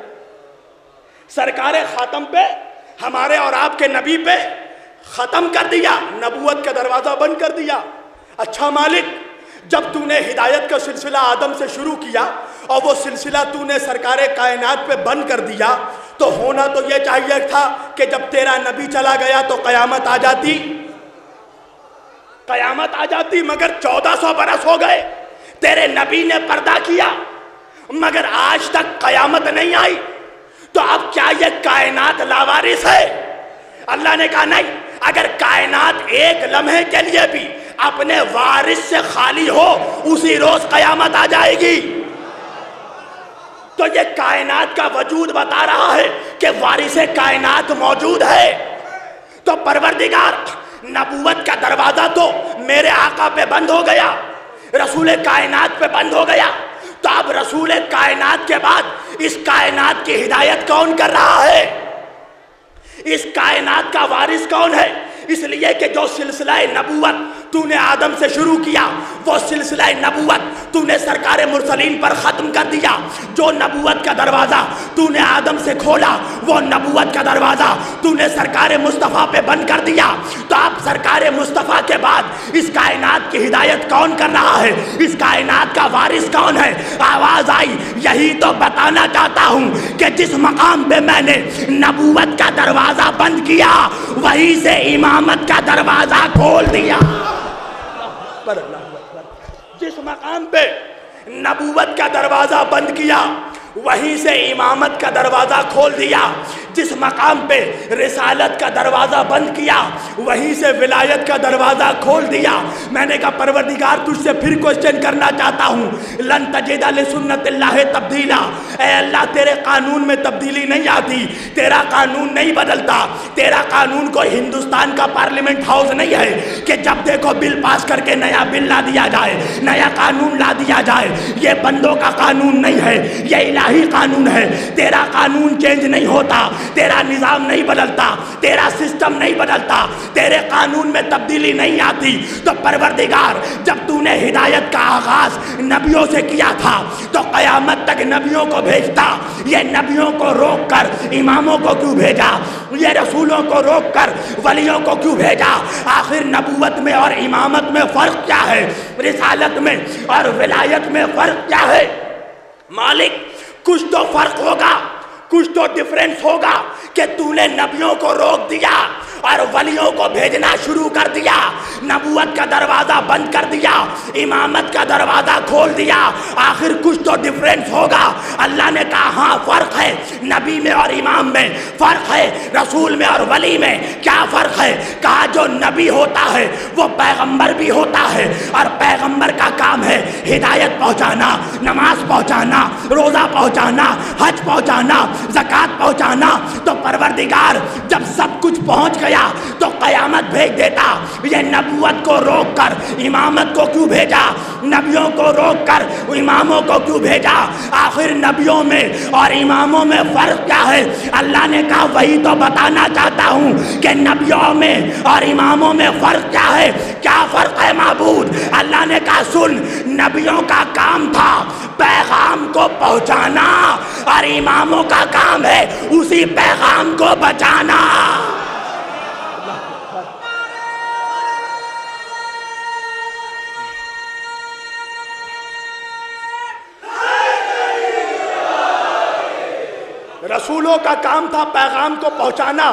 سرکار خاتم پہ، ہمارے اور آپ کے نبی پہ ختم کر دیا، نبوت کا دروازہ بند کر دیا۔ اچھا مالک، جب تو نے ہدایت کا سلسلہ آدم سے شروع کیا اور وہ سلسلہ تو نے سرکار کائنات پہ بند کر دیا، تو ہونا تو یہ چاہیے تھا کہ جب تیرا نبی چلا گیا تو قیامت آ جاتی، قیامت آ جاتی، مگر 1400 برس ہو گئے، تیرے نبی نے پردہ کیا مگر آج تک قیامت نہیں آئی، تو اب کیا یہ کائنات لاوارث ہے؟ اللہ نے کہا نہیں، اگر کائنات ایک لمحے کے لیے بھی اپنے وارث سے خالی ہو، اسی روز قیامت آ جائے گی۔ تو یہ کائنات کا وجود بتا رہا ہے کہ وارث کائنات موجود ہے۔ تو پروردگار، نبوت کا دروازہ تو میرے آقا پہ بند ہو گیا، رسول کائنات پہ بند ہو گیا، تو اب رسول کائنات کے بعد اس کائنات کی ہدایت کون کر رہا ہے؟ اس کائنات کا وارث کون ہے؟ اس لیے کہ جو سلسلہ نبوت تو نے آدم سے شروع کیا، وہ سلسلہ نبوت تو نے سرکار مرسلین پر ختم کر دیا۔ جو نبوت کا دروازہ تو نے آدم سے کھولا، وہ نبوت کا دروازہ تو نے سرکار مصطفیٰ پہ بند کر دیا۔ تو اب سرکار مصطفیٰ کے بعد اس کائنات کی ہدایت کون کر رہا ہے؟ اس کائنات کا وارث کون ہے؟ آواز آئی، یہی تو بتانا چاہتا ہوں کہ جس مقام پہ میں نے نبوت کا دروازہ بند کیا، وہیں سے امامت کا دروازہ کھول دیا۔ جس مقام پہ نبوت کا دروازہ بند کیا، وہیں سے امامت کا دروازہ کھول دیا۔ جس مقام پہ رسالت کا دروازہ بند کیا، وہیں سے ولایت کا دروازہ کھول دیا۔ میں نے کہا پروردگار، تجھ سے پھر کوشچن کرنا چاہتا ہوں، لن تجد لسنت اللہ تبدیلا، اے اللہ تیرے قانون میں تبدیلی نہیں آتی، تیرا قانون نہیں بدلتا، تیرا قانون کوئی ہندوستان کا پارلیمنٹ ہاؤس نہیں ہے کہ جب دیکھو بل پاس کر کے نیا بل لا دیا جائے، نیا قانون لا دیا جائے۔ یہ بندوں کا قانون نہیں ہے، یہ الہی قانون ہے۔ تیرا قانون چینج نہیں ہوتا، تیرا نظام نہیں بدلتا، تیرا سسٹم نہیں بدلتا، تیرے قانون میں تبدیلی نہیں آتی۔ تو پروردگار، جب تو نے ہدایت کا آغاز نبیوں سے کیا تھا تو قیامت تک نبیوں کو بھیجتا، یہ نبیوں کو روک کر اماموں کو کیوں بھیجا؟ یہ رسولوں کو روک کر ولیوں کو کیوں بھیجا؟ آخر نبوت میں اور امامت میں فرق کیا ہے؟ رسالت میں اور ولایت میں فرق کیا ہے؟ مالک، کچھ تو فرق ہوگا، کچھ تو ڈیفرنس ہوگا کہ تو نے نبیوں کو روک دیا اور ولیوں کو بھیجنا شروع کر دیا، نبوت کا دروازہ بند کر دیا، امامت کا دروازہ کھول دیا۔ آخر کچھ تو ڈیفرنس ہوگا۔ اللہ نے کہا ہاں فرق ہے، نبی میں اور امام میں فرق ہے، رسول میں اور ولی میں۔ کیا فرق ہے؟ کہا جو نبی ہوتا ہے وہ پیغمبر بھی ہوتا ہے، اور پیغمبر کا کام ہے ہدایت پہنچانا، نماز پہنچانا، روزہ پہنچانا، حج پہنچانا، زکوٰۃ پہنچانا۔ تو پروردگار جب سب کچھ پہنچ گیا تو قیامت بھیج دیتا۔ یہ نبوت کو روک کر امامت کو کیوں بھیجا؟ نبیوں کو روک کر اماموں کو کیوں بھیجا؟ آخر نبیوں میں اور اماموں میں فرق کیا ہے؟ اللہ نے کہا وہی تو بتانا چاہتا ہوں کہ نبیوں میں اور اماموں میں فرق کیا ہے؟ کیا فرق ہے معبود؟ اللہ نے کہا سن، نبیوں کا کام تھا پیغام کو پہنچانا، اور اماموں کا کام ہے اسی پیغام کو بچانا۔ رسولوں کا کام تھا پیغام کو پہنچانا،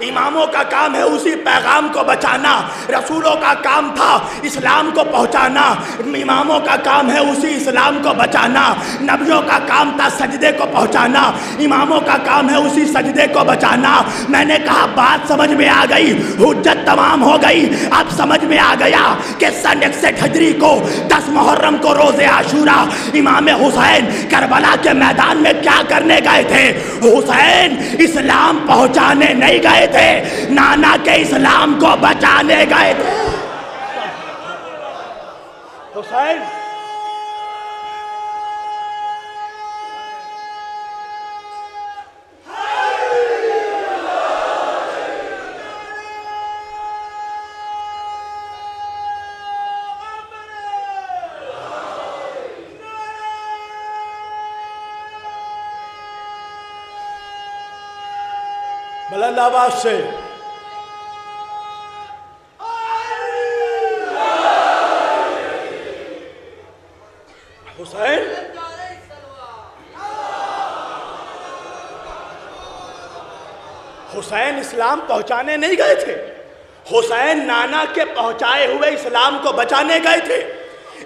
اماموں کا کام ہے اسی پیغام کو بچانا۔ رسولوں کا کام تھا اسلام کو پہنچانا، اماموں کا کام ہے اسی اسلام کو بچانا۔ نبیوں کا کام تھا سجدے کو پہنچانا، اماموں کا کام ہے اسی سجدے کو بچانا۔ میں نے کہا بات سمجھ میں آ گئی، حجت تمام ہو گئی۔ اب سمجھ میں آ گیا کہ سن 61 ہجری کو 10 محرم کو روز عاشورہ امام حسین کربلا کے میدان میں کیا کرنے گئے تھے؟ حسین اسلام پہنچانے نہیں گئے تھے، نانا کے اسلام کو بچانے گئے تھے۔ حسین بلند آواز سے حسین حسین اسلام پہنچانے نہیں گئے تھے، حسین نانا کے پہنچائے ہوئے اسلام کو بچانے گئے تھے،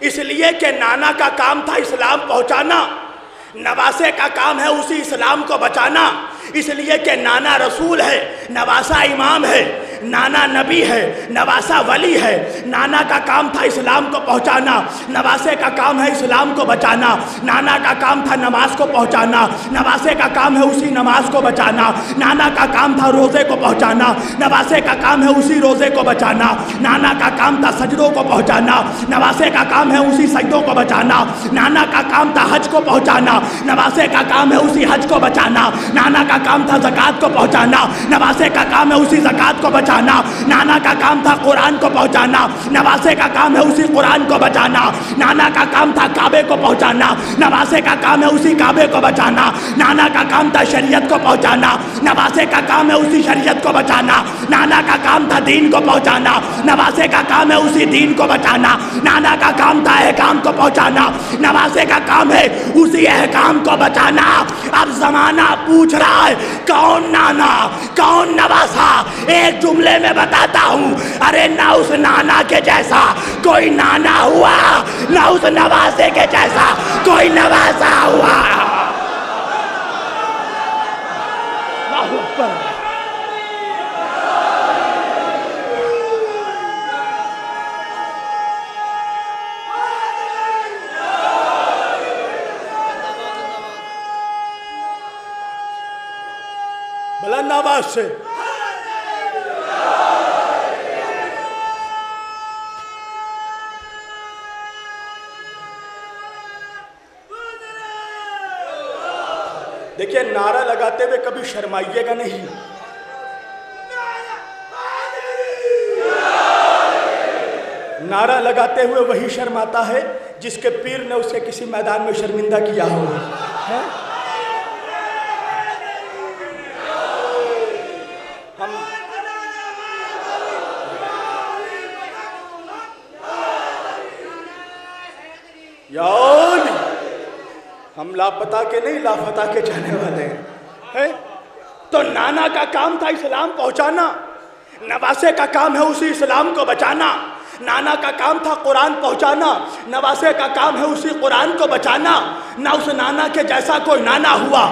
اس لیے کہ نانا کا کام تھا اسلام پہنچانا، نواسے کا کام ہے اسی اسلام کو بچانا، اس لیے کہ نانا رسول ہے، نواسا امام ہے، نانا نبی ہے، نواسا ولی ہے، نانا کا کام تھا اسلام کو پہنچانا، نواسے کا کام ہے اسلام کو بچانا، نانا کا کام تھا نماز کو پہنچانا، نواسے کا کام ہے اسی نماز کو بچانا، نانا کا کام تھا روزے کو پہنچانا، نواسے کا کام ہے اسی روزے کو بچانا، نانا کا کام تھا سجدوں کو پہنچانا، نواسے کا کام ہے اسی سجدوں کو بچانا، نانا کا کام تھا حج کو پہنچانا، نواسے کا کام ہے اسی حج کو بچانا، نانا کا کام تھا زکوٰۃ کو پہنچانا، نواسے کا کام ہے اسی زکوٰۃ کو بچانا، نانا کا کام تھا قرآن کو پہنچانا، نواسے کا کام ہے اسی قرآن کو بچانا، نانا کا کام تھا کعبے کو پہنچانا، نواسے کا کام ہے اسی کعبے کو بچانا، نانا کا کام تھا شریعت کو پہنچانا، نواسے کا کام ہے اسی شریعت کو بچانا، نانا کا کام تھا دین کو پہنچانا، نواسے کا کام ہے اسی دین کو بچانا، نانا کا کام تھا احکام کو پہنچانا، نواسے کا کام ہے اسی احکام کو بچانا۔ اب زمانہ پوچھ رہا ہے کون نانا کون نواسا؟ ایک جملے میں بتاتا ہوں، ارے نہ اس نانا کے جیسا کوئی نانا ہوا، نہ اس نواسے کے جیسا کوئی نواسا ہوا۔ اللہ اکبر۔ بلند آواز سے دیکھیے، نعرہ لگاتے ہوئے کبھی شرمائیے گا نہیں، نعرہ لگاتے ہوئے وہی شرماتا ہے جس کے پیر نے اسے کسی میدان میں شرمندہ کیا ہو۔ ہم لاپتہ کے نہیں لافتہ کے چاہنے والے ہیں۔ تو نانا کا کام تھا اسلام پہنچانا، نواسے کا کام ہے اسی اسلام کو بچانا، نانا کا کام تھا قرآن پہنچانا، نواسے کا کام ہے اسی قرآن کو بچانا۔ نہ اس نانا کے جیسا کوئی نانا ہوا،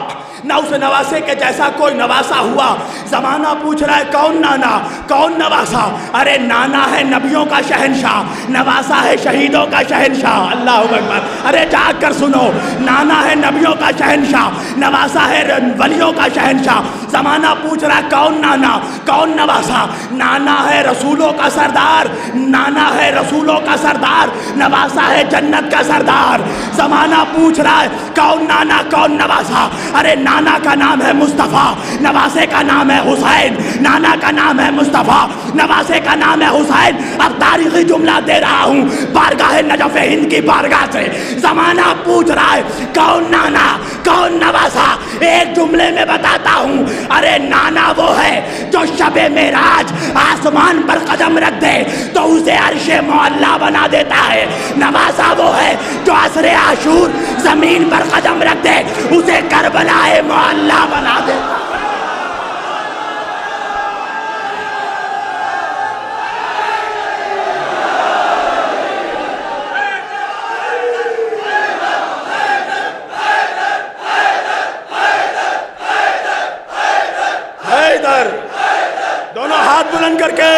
نہ اس نواسے کے جیسا کوئی نواسا ہوا۔ زمانہ پوچھ رہا ہے کون نانا کون نواسا؟ ارے نانا ہے نبیوں کا شہنشاہ، نواسا ہے شہیدوں کا شہنشاہ۔ اللہ اکبر۔ ارے جاگ کر سنو، نانا ہے نبیوں کا شہنشاہ، نواسا ہے ولیوں کا شہنشاہ۔ زمانہ پوچھ رہا ہے کون نانا کون نواسا؟ نانا ہے رسولوں کا سردار، نانا ہے رسولوں کا سردار، نواسا ہے جنت کا سردار۔ زمانہ پوچھ رہا ہے کون نانا کون نواسا؟ ارے نانا کا نام ہے مصطفیٰ، نواسے کا نام ہے حسین۔ نانا کا نام ہے مصطفیٰ، نواسے کا نام ہے حسین۔ اب تاریخی جملہ دے رہا ہوں بارگاہ نجف ہند کی بارگاہ سے۔ زمانہ پوچھ رہا ہے کون نانا کون نواسا؟ ایک جملے میں بتاتا ہوں، ارے نانا وہ ہے جو شب معراج آسمان پر قدم رکھ دے تو اسے عرش معلیٰ بنا دیتا ہے۔ نواسا وہ ہے جو عصر عاشور زمین پر قدم رکھ دے اسے کربلا معلیٰ بنا دیتا ہے۔ ادھر دونوں ہاتھ بلند کر کے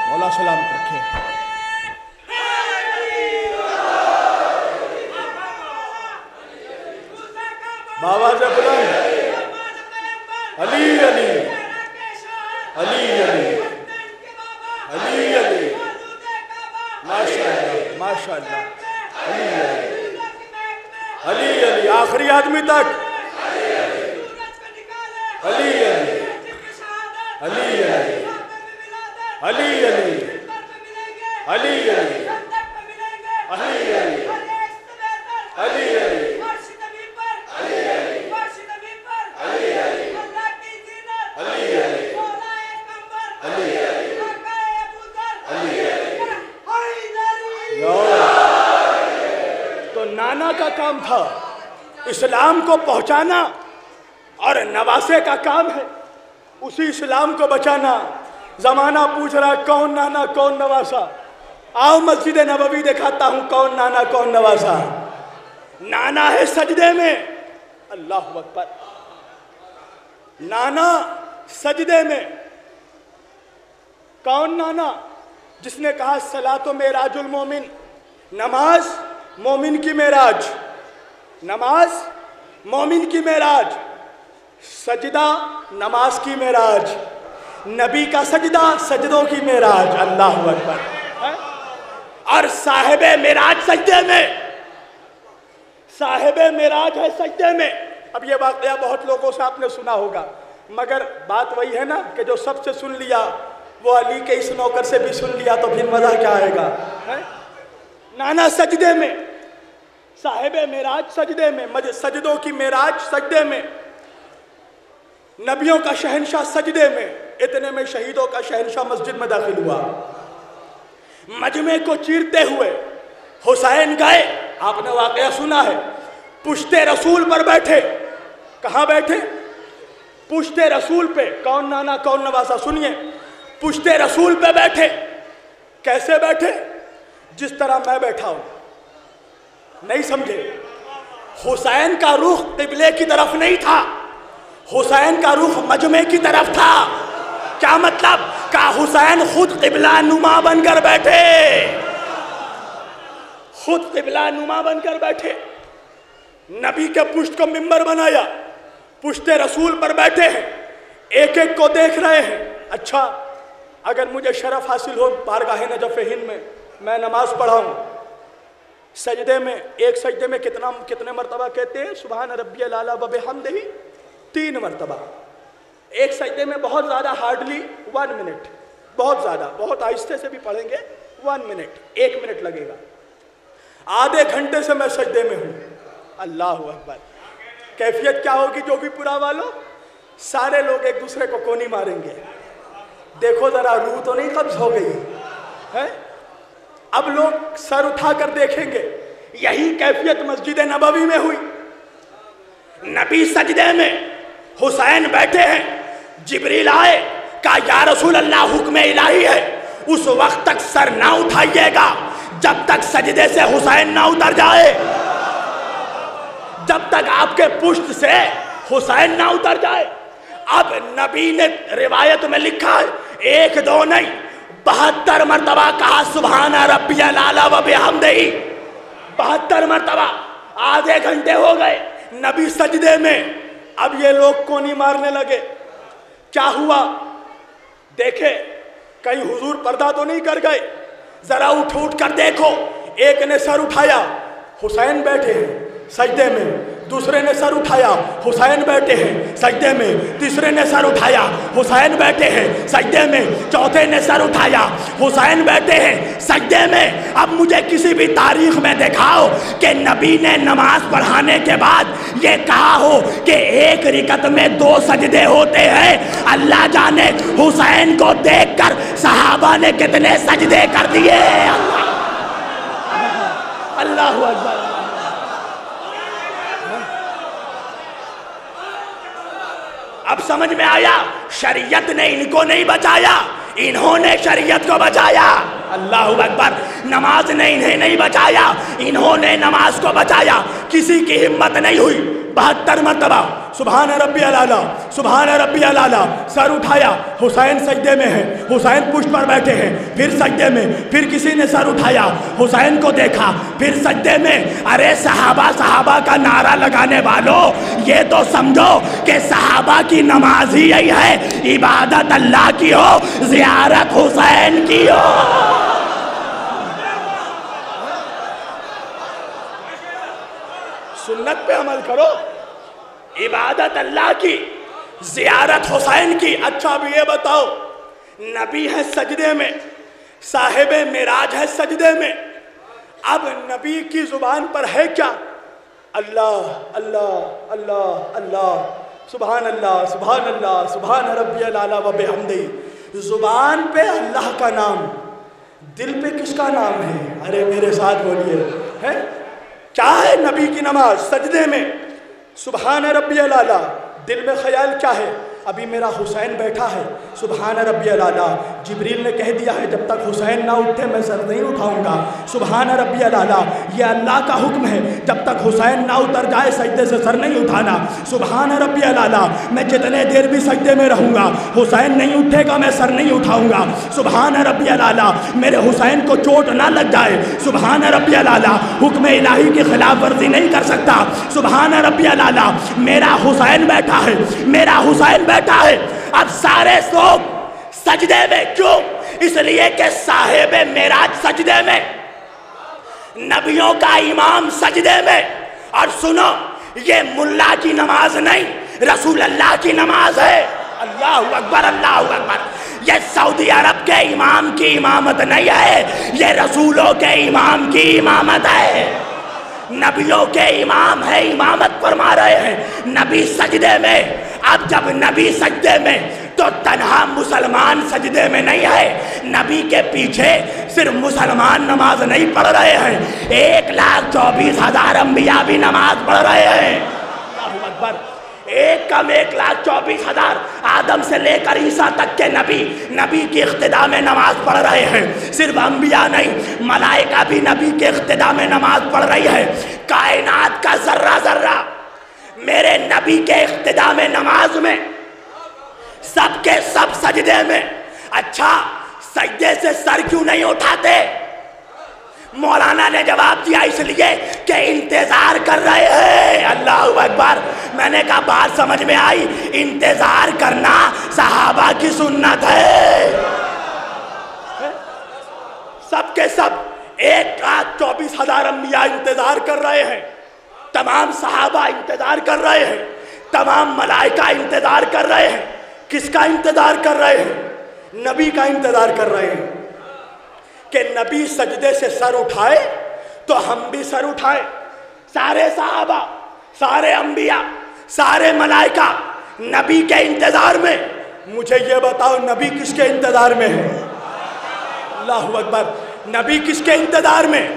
مولا سلامت رکھے۔ بابا سے بلند علی علی علی علی علی علی ماشاءاللہ ماشاءاللہ علی علی علی علی آخری آدمی تک علی علی علی علی علی علی علی علی علی علی علی تو نانا کا کام تھا اسلام کو پہنچانا اور نواسے کا کام ہے اسی اسلام کو بچانا. زمانہ پوچھ رہا کون نانا کون نواسا. آؤ مسجد نبوی دکھاتا ہوں کون نانا کون نواسا. نانا ہے سجدے میں. اللہ اکبر. نانا سجدے میں. کون نانا؟ جس نے کہا صلاۃ معراج المومن. نماز مومن کی معراج. نماز مومن کی معراج. سجدہ نماز کی معراج. نبی کا سجدہ سجدوں کی معراج. اللہ اکبر. اور صاحب معراج سجدے میں. صاحب معراج ہے سجدے میں. اب یہ واقعہ بہت لوگوں سے آپ نے سنا ہوگا مگر بات وہی ہے نا کہ جو سب سے سن لیا وہ علی کے اس نوکر سے بھی سن لیا تو پھر مزہ کیا آئے گا. نانا سجدے میں. صاحب معراج سجدے میں. سجدوں کی معراج سجدے میں. نبیوں کا شہنشاہ سجدے میں. اتنے میں شہیدوں کا شہنشاہ مسجد میں داخل ہوا. مجمع کو چیرتے ہوئے حسین گئے. آپ نے واقعہ سنا ہے. پشت رسول پر بیٹھے. کہاں بیٹھے؟ پشت رسول پہ. کون نانا کون نواسا. سنیے. پشت رسول پہ بیٹھے. کیسے بیٹھے؟ جس طرح میں بیٹھا ہوں. نہیں سمجھے؟ حسین کا رخ قبلے کی طرف نہیں تھا. حسین کا رخ مجمع کی طرف تھا. کیا مطلب؟ کہ حسین خود قبلہ نما بن کر بیٹھے. خود قبلہ نما بن کر بیٹھے. نبی کے پشت کو منبر بنایا. پشت رسول پر بیٹھے ہیں. ایک ایک کو دیکھ رہے ہیں. اچھا اگر مجھے شرف حاصل ہو بارگاہ نجف ہند میں نماز پڑھاؤں. سجدے میں ایک سجدے میں کتنے مرتبہ کہتے ہیں سبحان ربی الاعلیٰ و بحمدہ؟ 3 مرتبہ. ایک سجدے میں بہت زیادہ ہارڈلی 1 منٹ. بہت زیادہ بہت آہستہ سے بھی پڑھیں گے 1 منٹ 1 منٹ لگے گا. آدھے گھنٹے سے میں سجدے میں ہوں. اللہ اکبر. کیفیت کیا ہوگی جو بھی پورا والو؟ سارے لوگ ایک دوسرے کو کونی ماریں گے. دیکھو ذرا روح تو نہیں قبض ہو گئی ہے؟ اب لوگ سر اٹھا کر دیکھیں گے. یہی کیفیت مسجد نبوی میں ہوئی. نبی سجدے میں. حسین بیٹھے ہیں. جبریل آئے کہا یا رسول اللہ حکم الہی ہے اس وقت تک سر نہ اٹھائیے گا جب تک سجدے سے حسین نہ اتر جائے. جب تک آپ کے پشت سے حسین نہ اتر جائے. اب نبی نے روایت میں لکھا ہے 1 2 نہیں 72 مرتبہ کہا سبحان ربی الاعلیٰ و بحمدہ. 72 مرتبہ. آدھے گھنٹے ہو گئے. نبی سجدے میں. اب یہ لوگ کونی مارنے لگے. کیا ہوا؟ دیکھے کہیں حضور پردہ تو نہیں کر گئے. ذرا اٹھ کر دیکھو. ایک نے سر اٹھایا. حسین بیٹھے ہیں سجدے میں. دوسرے نے سر اٹھایا. حسین بیٹھے ہیں سجدے میں. تیسرے نے سر اٹھایا. حسین بیٹھے ہیں سجدے میں. چوتھے نے سر اٹھایا. حسین بیٹھے ہیں سجدے میں. اب مجھے کسی بھی تاریخ میں دکھاؤ کہ نبی نے نماز پڑھانے کے بعد یہ کہا ہو کہ 1 رکعت میں 2 سجدے ہوتے ہیں. اللہ جانے حسین کو دیکھ کر صحابہ نے کتنے سجدے کر دیے. اللہ اکبر. اب سمجھ میں آیا شریعت نے ان کو نہیں بچایا انہوں نے شریعت کو بچایا. اللہ اکبر. نماز نے انہیں نہیں بچایا انہوں نے نماز کو بچایا. کسی کی ہمت نہیں ہوئی. 72 مرتبہ سبحان ربی الاعلیٰ سبحان ربی الاعلیٰ. سر اٹھایا. حسین سجدے میں ہے. حسین پشت پر بیٹھے ہیں. پھر سجدے میں. پھر کسی نے سر اٹھایا. حسین کو دیکھا. پھر سجدے میں. ارے صحابہ کا نعرہ لگانے والوں یہ تو سمجھو کہ صحابہ کی نماز ہی یہی ہے. عبادت اللہ کی ہو زیارت حسین کی ہو. سنت پہ عمل کرو. عبادت اللہ کی زیارت حسین کی. اچھا اب یہ بتاؤ، نبی ہے سجدے میں، صاحب معراج ہے سجدے میں، اب نبی کی زبان پر ہے کیا؟ اللہ اللہ اللہ اللہ، سبحان اللہ سبحان اللہ سبحان ربی الاعلیٰ و بحمدہ. زبان پہ اللہ کا نام، دل پہ کس کا نام ہے؟ ارے میرے ساتھ بولیے، ہے کیا ہے نبی کی نماز سجدے میں سبحان ربی الاعلیٰ، دل میں خیال کیا ہے؟ ابھی میرا حسین بیٹھا ہے سبحان ربی الاعلیٰ. جبریل نے کہہ دیا ہے جب تک حسین نہ اٹھے میں سر نہیں اٹھاؤں گا سبحان ربی الاعلیٰ. یہ اللہ کا حکم ہے جب تک حسین نہ اتر جائے سجدے سے سر نہیں اٹھانا سبحان ربی الاعلیٰ. میں جتنے دیر بھی سجدے میں رہوں گا، حسین نہیں اٹھے گا میں سر نہیں اٹھاؤں گا سبحان ربی الاعلیٰ. میرے حسین کو چوٹ نہ لگ جائے سبحان ربی الاعلیٰ، حکم الہی کی خلاف ورزی نہیں کر سکتا سبحان ربی الاعلیٰ. میرا حسین بیٹھا ہے، میرا حسین بیٹھا ہے. اب سارے لوگ سجدے میں، کیوں؟ اس لیے کہ صاحب معراج سجدے میں، نبیوں کا امام سجدے میں. اور سنو، یہ ملا کی نماز نہیں، رسول اللہ کی نماز ہے. اللہ اکبر اللہ اکبر. یہ سعودی عرب کے امام کی امامت نہیں ہے، یہ رسولوں کے امام کی امامت ہے. نبیوں کے امام ہے، امامت فرما رہے ہیں. نبی سجدے میں. اب جب نبی سجدے میں تو تنہا مسلمان سجدے میں نہیں ہے، نبی کے پیچھے صرف مسلمان نماز نہیں پڑھ رہے ہیں، 1,24,000 انبیاء بھی نماز پڑھ رہے ہیں. اللہ اکبر. ایک کم 1,24,000 آدم سے لے کر عیسیٰ تک کے نبی کی اقتداء میں نماز پڑھ رہے ہیں. صرف انبیاء نہیں، ملائکہ بھی نبی کے اقتداء میں نماز پڑھ رہی ہے. کائنات کا ذرہ ذرہ میرے نبی کے اقتداء میں نماز میں، سب کے سب سجدے میں. اچھا سجدے سے سر کیوں نہیں اٹھاتے؟ مولانا نے جواب دیا اس لیے کہ انتظار کر رہے ہیں. اللہ اکبر. میں نے کہا بات سمجھ میں آئی؟ انتظار کرنا صحابہ کی سنت ہے. سب کے سب 1,24,000 انبیاء انتظار کر رہے ہیں، تمام صحابہ انتظار کر رہے ہیں، تمام ملائکہ انتظار کر رہے ہیں. کس کا انتظار کر رہے ہیں؟ نبی کا انتظار کر رہے ہیں کہ نبی سجدے سے سر اٹھائے تو ہم بھی سر اٹھائیں. سارے صحابہ، سارے انبیاء، سارے ملائکہ نبی کے انتظار میں. مجھے یہ بتاؤ نبی کس کے انتظار میں ہے؟ اللہ اکبر. نبی کس کے انتظار میں؟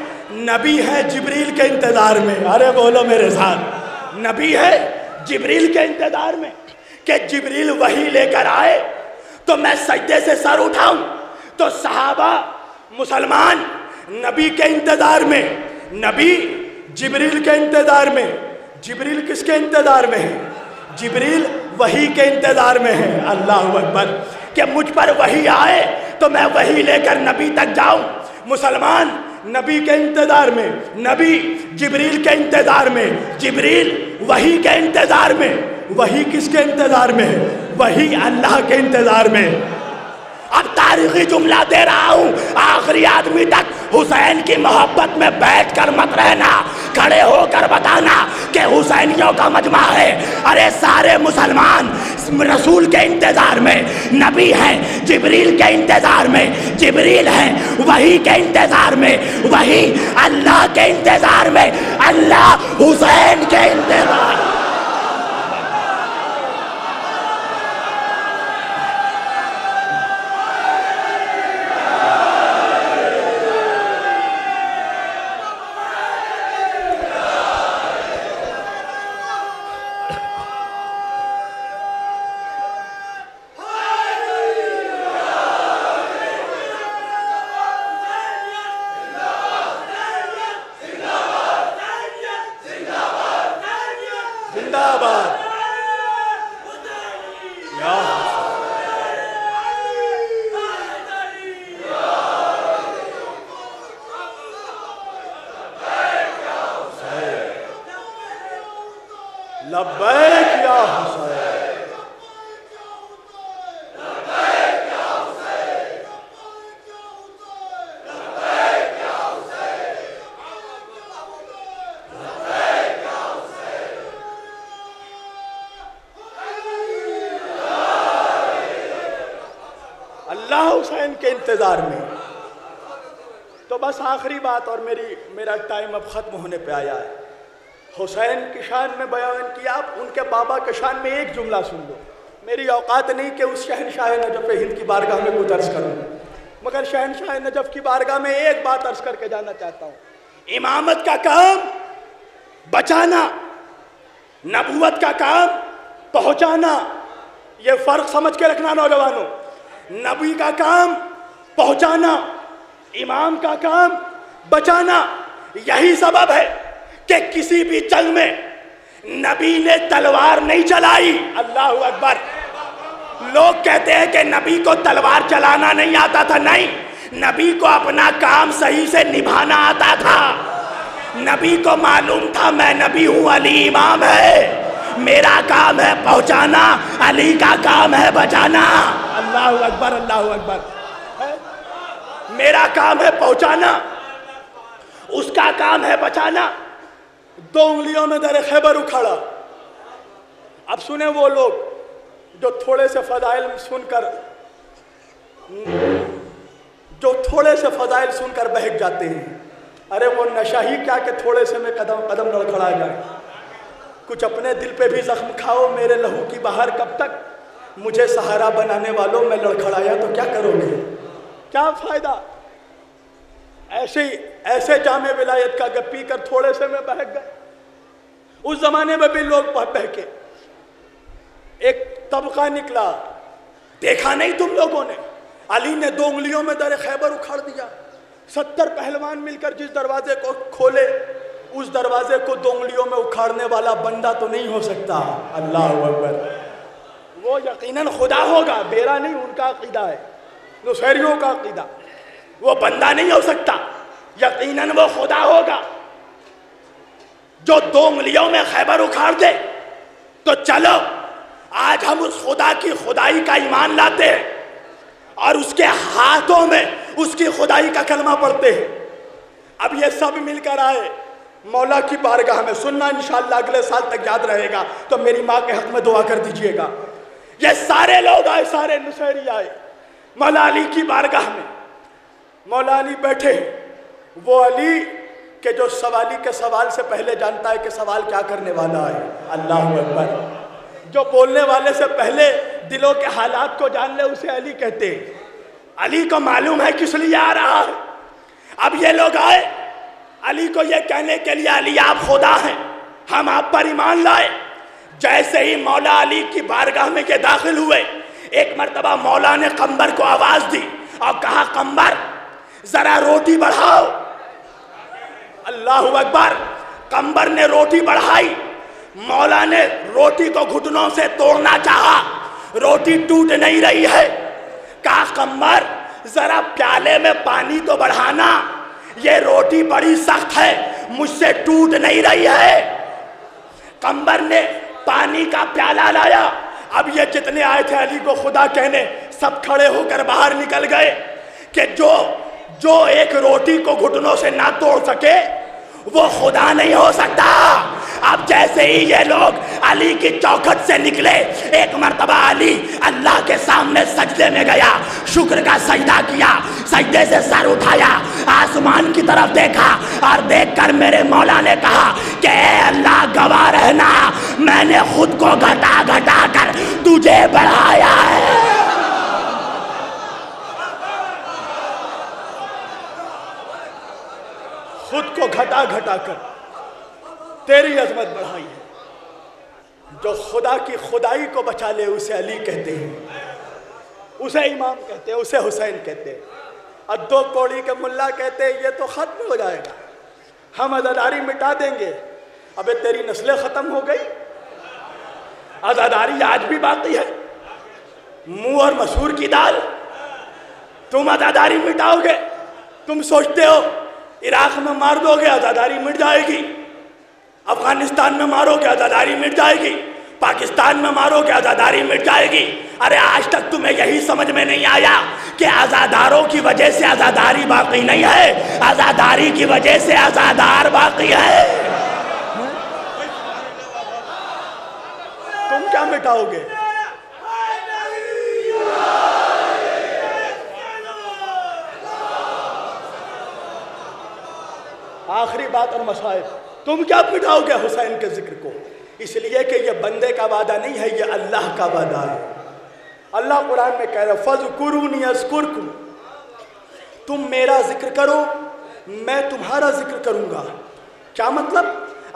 نبی ہے جبریل کے انتظار میں. ارے بولو میرے ساتھ، نبی ہے جبریل کے انتظار میں کہ جبریل وحی لے کر آئے تو میں سجدے سے سر اٹھاؤں. تو صحابہ مسلمان نبی کے انتظار میں، نبی جبریل کے انتظار میں. جبریل کس کے انتظار میں ہے؟ جبریل وحی کے انتظار میں ہے. اللہ اکبر. کہ مجھ پر وحی آئے تو میں وحی لے کر نبی تک جاؤں. مسلمان نبی کے انتظار میں، نبی جبریل کے انتظار میں، جبریل وحی کے انتظار میں. وحی کس کے انتظار میں ہے؟ وحی اللہ کے انتظار میں. اب تاریخی جملہ دے رہا ہوں، آخری آدمی تک حسین کی محبت میں بیٹھ کر مت رہنا، کھڑے ہو کر بتانا کہ حسینیوں کا مجمع ہے. ارے سارے مسلمان رسول کے انتظار میں، نبی ہیں جبریل کے انتظار میں، جبریل ہیں وحی کے انتظار میں، وحی اللہ کے انتظار میں، اللہ حسین کے انتظار میں. لبیک یا حسین. اللہ حسین کے انتظار میں. تو بس آخری بات، اور میرا ٹائم اب ختم ہونے پہ آیا ہے. حسین کی شان میں بیان کیا، آپ ان کے بابا کے شان میں ایک جملہ سن لو. میری اوقات نہیں کہ اس شہنشاہ نجف ہند کی بارگاہ میں کچھ عرض کروں، مگر شہنشاہ نجف کی بارگاہ میں ایک بات عرض کر کے جانا چاہتا ہوں. امامت کا کام بچانا، نبوت کا کام پہنچانا. یہ فرق سمجھ کے رکھنا نوجوانوں. نبی کا کام پہنچانا، امام کا کام بچانا. یہی سبب ہے کہ کسی بھی جنگ میں نبی نے تلوار نہیں چلائی. اللہ اکبر. لوگ کہتے ہیں کہ نبی کو تلوار چلانا نہیں آتا تھا. نہیں، نبی کو اپنا کام صحیح سے نبھانا آتا تھا. نبی کو معلوم تھا میں نبی ہوں، علی امام ہے، میرا کام ہے پہنچانا، علی کا کام ہے بچانا. اللہ اکبر، اللہ اکبر. میرا کام ہے پہنچانا، اس کا کام ہے بچانا. 2 انگلیوں میں در خیبر اکھاڑا. اب سنیں وہ لوگ جو تھوڑے سے فضائل سن کر بہک جاتے ہیں. ارے وہ نشہ ہی کیا کہ تھوڑے سے میں قدم لڑکھڑا جائے. کچھ اپنے دل پہ بھی زخم کھاؤ. میرے لہو کی بہار کب تک؟ مجھے سہارا بنانے والوں میں لڑکھڑایا تو کیا کرو گے؟ کیا فائدہ؟ ایسے جام ولایت کا پی کر تھوڑے سے میں بہک گئے. اس زمانے میں بھی لوگ بہکے. ایک طبقہ نکلا، دیکھا نہیں تم لوگوں نے؟ علی نے 2 انگلیوں میں در خیبر اکھاڑ دیا. 70 پہلوان مل کر جس دروازے کو کھولے، اس دروازے کو 2 انگلیوں میں اکھاڑنے والا بندہ تو نہیں ہو سکتا. اللہ اکبر. وہ یقیناً خدا ہوگا، میرا نہیں، ان کا عقیدہ ہے، نصیریوں کا عقیدہ. وہ بندہ نہیں ہو سکتا، یقیناً وہ خدا ہوگا جو 2 انگلیوں میں خیبر اکھاڑ دے. تو چلو آج ہم اس خدا کی خدائی کا ایمان لاتے ہیں اور اس کے ہاتھوں میں اس کی خدائی کا کلمہ پڑھتے ہیں. اب یہ سب مل کر آئے مولا کی بارگاہ میں. سننا انشاءاللہ اگلے سال تک یاد رہے گا، تو میری ماں کے حق میں دعا کر دیجئے گا. یہ سارے لوگ آئے، سارے نصیری آئے مولا علی کی بارگاہ میں. مولا علی بیٹھے، وہ علی کہ جو سوالی کے سوال سے پہلے جانتا ہے کہ سوال کیا کرنے والا ہے. اللہ اکبر. جو بولنے والے سے پہلے دلوں کے حالات کو جان لے اسے علی کہتے ہیں. علی کو معلوم ہے کس لیے آ رہا ہے. اب یہ لوگ آئے علی کو یہ کہنے کے لیے علی آپ خدا ہیں، ہم آپ پر ایمان لائے. جیسے ہی مولا علی کی بارگاہ میں یہ داخل ہوئے، ایک مرتبہ مولا نے قمبر کو آواز دی اور کہا قمبر ذرا روٹی بڑھاؤ. اللہ اکبر. قمبر نے روٹی بڑھائی. مولا نے روٹی کو گھٹنوں سے توڑنا چاہا، روٹی ٹوٹ نہیں رہی ہے. کہا قمبر ذرا پیالے میں پانی تو بڑھانا، یہ روٹی بڑی سخت ہے، مجھ سے ٹوٹ نہیں رہی ہے. قمبر نے پانی کا پیالہ لایا. اب یہ جتنے آئے تھے علی کو خدا کہنے، سب کھڑے ہو کر باہر نکل گئے کہ جو ایک روٹی کو گھٹنوں سے نہ توڑ سکے وہ خدا نہیں ہو سکتا. اب جیسے ہی یہ لوگ علی کی چوکھٹ سے نکلے، ایک مرتبہ علی اللہ کے سامنے سجدے میں گیا، شکر کا سجدہ کیا، سجدے سے سر اٹھایا، آسمان کی طرف دیکھا اور دیکھ کر میرے مولا نے کہا کہ اے اللہ گواہ رہنا، میں نے خود کو گھٹا گھٹا کر تجھے بڑھایا ہے. خود کو گھٹا گھٹا کر تیری عظمت بڑھائی ہے. جو خدا کی خدائی کو بچا لے اسے علی کہتے ہیں، اسے امام کہتے ہیں، اسے حسین کہتے ہیں. اور 2 کوڑی کے ملا کہتے ہیں یہ تو ختم ہو جائے گا، ہم عزاداری مٹا دیں گے. ابے تیری نسلیں ختم ہو گئی، عزاداری آج بھی باقی ہے. منہ اور مسور کی دال، تم عزاداری مٹاؤ گے. تم سوچتے ہو عراق میں مار دو گے عزاداری مٹ جائے گی، افغانستان میں مارو گے عزاداری مٹ جائے گی، پاکستان میں مارو گے عزاداری مٹ جائے گی. ارے آج تک تمہیں یہی سمجھ میں نہیں آیا کہ عزاداروں کی وجہ سے عزاداری باقی نہیں ہے، عزاداری کی وجہ سے عزادار باقی ہے. تم کیا مٹاؤ گے؟ آخری بات اور مسائل، تم کیا مٹھاؤ گے حسین کے ذکر کو؟ اس لیے کہ یہ بندے کا وعدہ نہیں ہے، یہ اللہ کا وعدہ ہے۔ اللہ قرآن میں کہہ رہا ہے فَاذْكُرُونِي أَذْكُرْكُمْ، تم میرا ذکر کرو میں تمہارا ذکر کروں گا۔ کیا مطلب؟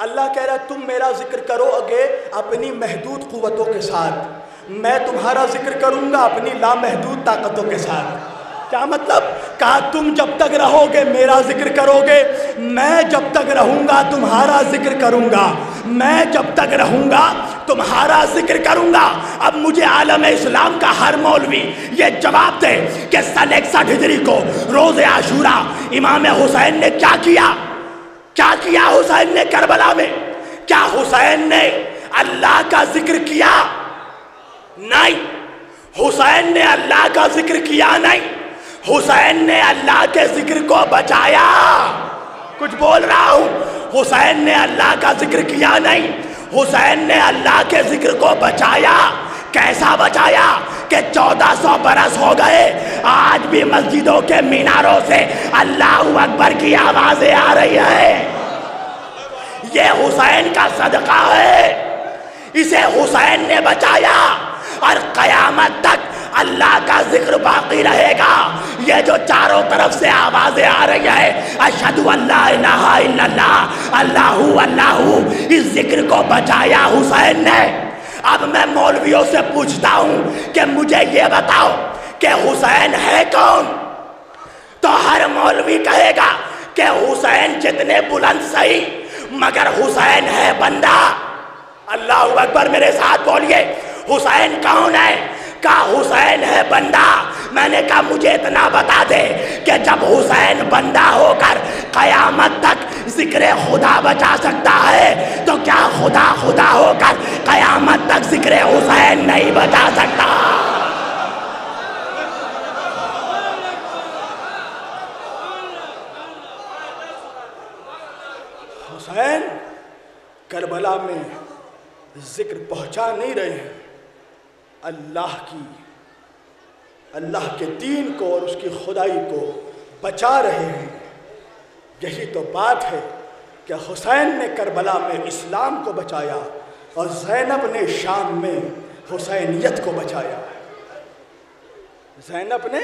اللہ کہہ رہا ہے تم میرا ذکر کرو گے اپنی محدود قوتوں کے ساتھ، میں تمہارا ذکر کروں گا اپنی لامحدود طاقتوں کے ساتھ۔ کیا مطلب؟ کہا تم جب تک رہو گے میرا ذکر کرو گے، میں جب تک رہوں گا تمہارا ذکر کروں گا، میں جب تک رہوں گا تمہارا ذکر کروں گا۔ اب مجھے عالم اسلام کا ہر مولوی یہ جواب دے کہ سن 61 ہجری کو روز عاشوراء امام حسین نے کیا کیا؟ کیا کیا حسین نے کربلا میں؟ کیا حسین نے اللہ کا ذکر کیا؟ نہیں، حسین نے اللہ کا ذکر کیا نہیں، حسین نے اللہ کے ذکر کو بچایا۔ کچھ بول رہا ہوں، حسین نے اللہ کا ذکر کیا نہیں، حسین نے اللہ کے ذکر کو بچایا۔ کیسا بچایا کہ 1400 برس ہو گئے آج بھی مسجدوں کے میناروں سے اللہ اکبر کی آوازیں آ رہی ہیں۔ یہ حسین کا صدقہ ہے، اسے حسین نے بچایا اور قیامت تک اللہ کا ذکر باقی رہے گا۔ یہ جو چاروں طرف سے آوازیں آ رہی ہیں اشہد ان لا الہ الا اللہ اللہ اللہ، اس ذکر کو بچایا حسین نے۔ اب میں مولویوں سے پوچھتا ہوں کہ مجھے یہ بتاؤ کہ حسین ہے کون؟ تو ہر مولوی کہے گا کہ حسین جتنے بلند صحیح مگر حسین ہے بندہ۔ اللہ اکبر، میرے ساتھ بولیے، حسین کون ہے؟ کہا حسین ہے بندہ۔ میں نے کہا مجھے اتنا بتا دے کہ جب حسین بندہ ہو کر قیامت تک ذکر خدا بچا سکتا ہے تو کیا خدا خدا ہو کر قیامت تک ذکر حسین نہیں بچا سکتا؟ حسین کربلا میں ذکر پہنچا نہیں رہے ہیں، اللہ کے دین کو اور اس کی خدائی کو بچا رہے ہیں۔ یہی تو بات ہے کہ حسین نے کربلا میں اسلام کو بچایا اور زینب نے شام میں حسینیت کو بچایا۔ زینب نے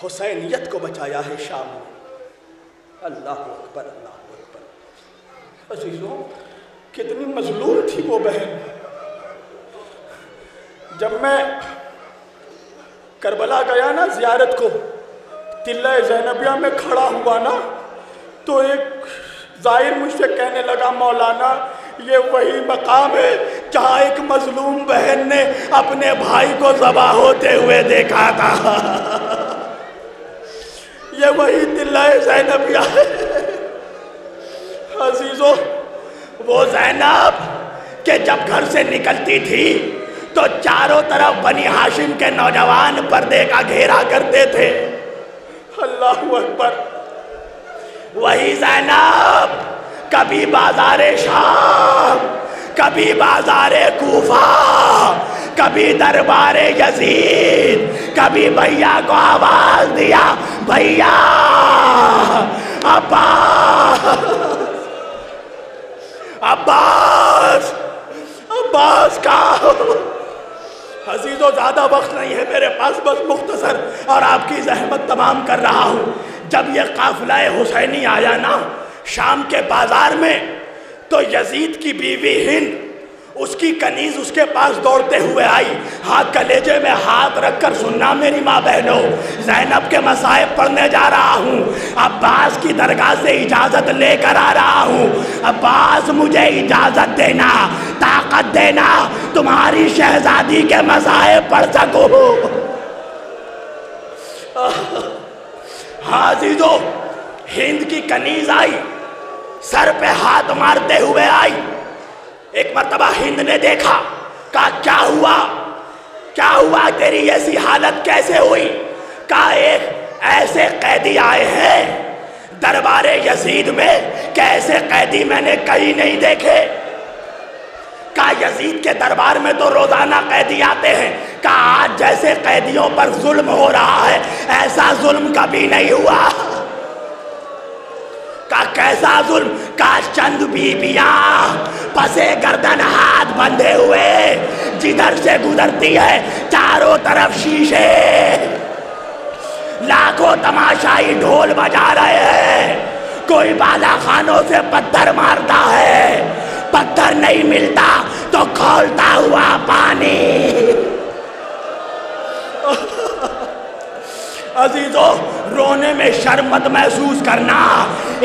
حسینیت کو بچایا ہے شام میں۔ اللہ اکبر، اللہ اکبر۔ عزیزوں، کتنی مظلوم تھی وہ بہن۔ جب میں کربلا گیا نا زیارت کو، تلہ زینبیہ میں کھڑا ہوا نا، تو ایک زائر مجھ سے کہنے لگا مولانا یہ وہی مقام ہے جہاں ایک مظلوم بہن نے اپنے بھائی کو ذبح ہوتے ہوئے دیکھا تھا۔ یہ وہی تلہ زینبیہ ہے۔ عزیزو، وہ زینب کہ جب گھر سے نکلتی تھی تو چاروں طرف بنی ہاشم کے نوجوان پردے کا گھیرا کرتے تھے۔ اللہ اکبر۔ وہی زینب کبھی بازار شام، کبھی بازار کوفہ، کبھی دربار یزید، کبھی بھیا کو آواز دیا بھیا عباس عباس کا۔ عزیزو، زیادہ وقت نہیں ہے میرے پاس، بس مختصر اور آپ کی زحمت تمام کر رہا ہوں۔ جب یہ قافلہ حسینی آیا نا شام کے بازار میں، تو یزید کی بیوی ہند، اس کی کنیز اس کے پاس دوڑتے ہوئے آئی۔ ہاں، کلیجے میں ہاتھ رکھ کر سننا میری ماں بہنوں، زینب کے مصائب پڑھنے جا رہا ہوں، عباس کی درگاہ سے اجازت لے کر آ رہا ہوں۔ عباس، مجھے اجازت دینا، طاقت دینا، تمہاری شہزادی کے مصائب پڑھ سکوں۔ ہاں عزیزو، ہند کی کنیز آئی، سر پہ ہاتھ مارتے ہوئے آئی۔ ایک مرتبہ ہند نے دیکھا، کہا کیا ہوا؟ کیا ہوا؟ تیری ایسی حالت کیسے ہوئی؟ کہا ایک ایسے قیدی آئے ہیں دربار یزید میں کہ ایسے قیدی میں نے کہیں نہیں دیکھے۔ کہا یزید کے دربار میں تو روزانہ قیدی آتے ہیں، کہا آج جیسے قیدیوں پر ظلم ہو رہا ہے ایسا ظلم کبھی نہیں ہوا۔ کہا کیسا ظلم، کاش چند بیبیاں پسے گردن ہاتھ بندھے ہوئے جدھر سے گزرتی ہے چاروں طرف شیشے، لاکھوں تماشائی ڈھول بجا رہے ہیں، کوئی بالا خانوں سے پتھر مارتا ہے، پتھر نہیں ملتا تو کھولتا ہوا پانی۔ عزیزو، رونے میں شرم مت محسوس کرنا،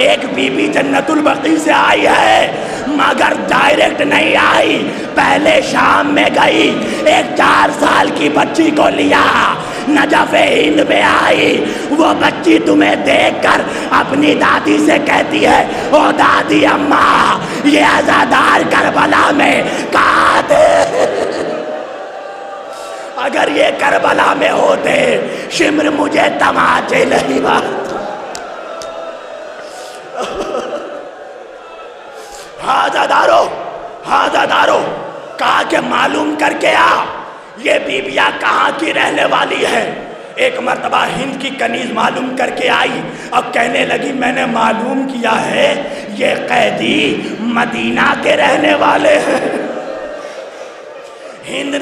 ایک بی بی جنت البقیع سے آئی ہے مگر ڈائریکٹ نہیں آئی، پہلے شام میں گئی، ایک 4 سال کی بچی کو لیا، نجف ہند میں آئی، وہ بچی تمہیں دیکھ کر اپنی دادی سے کہتی ہے، او دادی اماں یہ عزادار کربلا میں کہاں تھے؟ اگر یہ کربلا میں ہوتے شمر مجھے تماچے نہیں مارتا۔ حاضردارو کہا کہ معلوم کر کے آ یہ بیبیاں کہاں کی رہنے والی ہے۔ ایک مرتبہ ہند کی کنیز معلوم کر کے آئی، اب کہنے لگی میں نے معلوم کیا ہے یہ قیدی مدینہ کے رہنے والے ہیں۔ ہند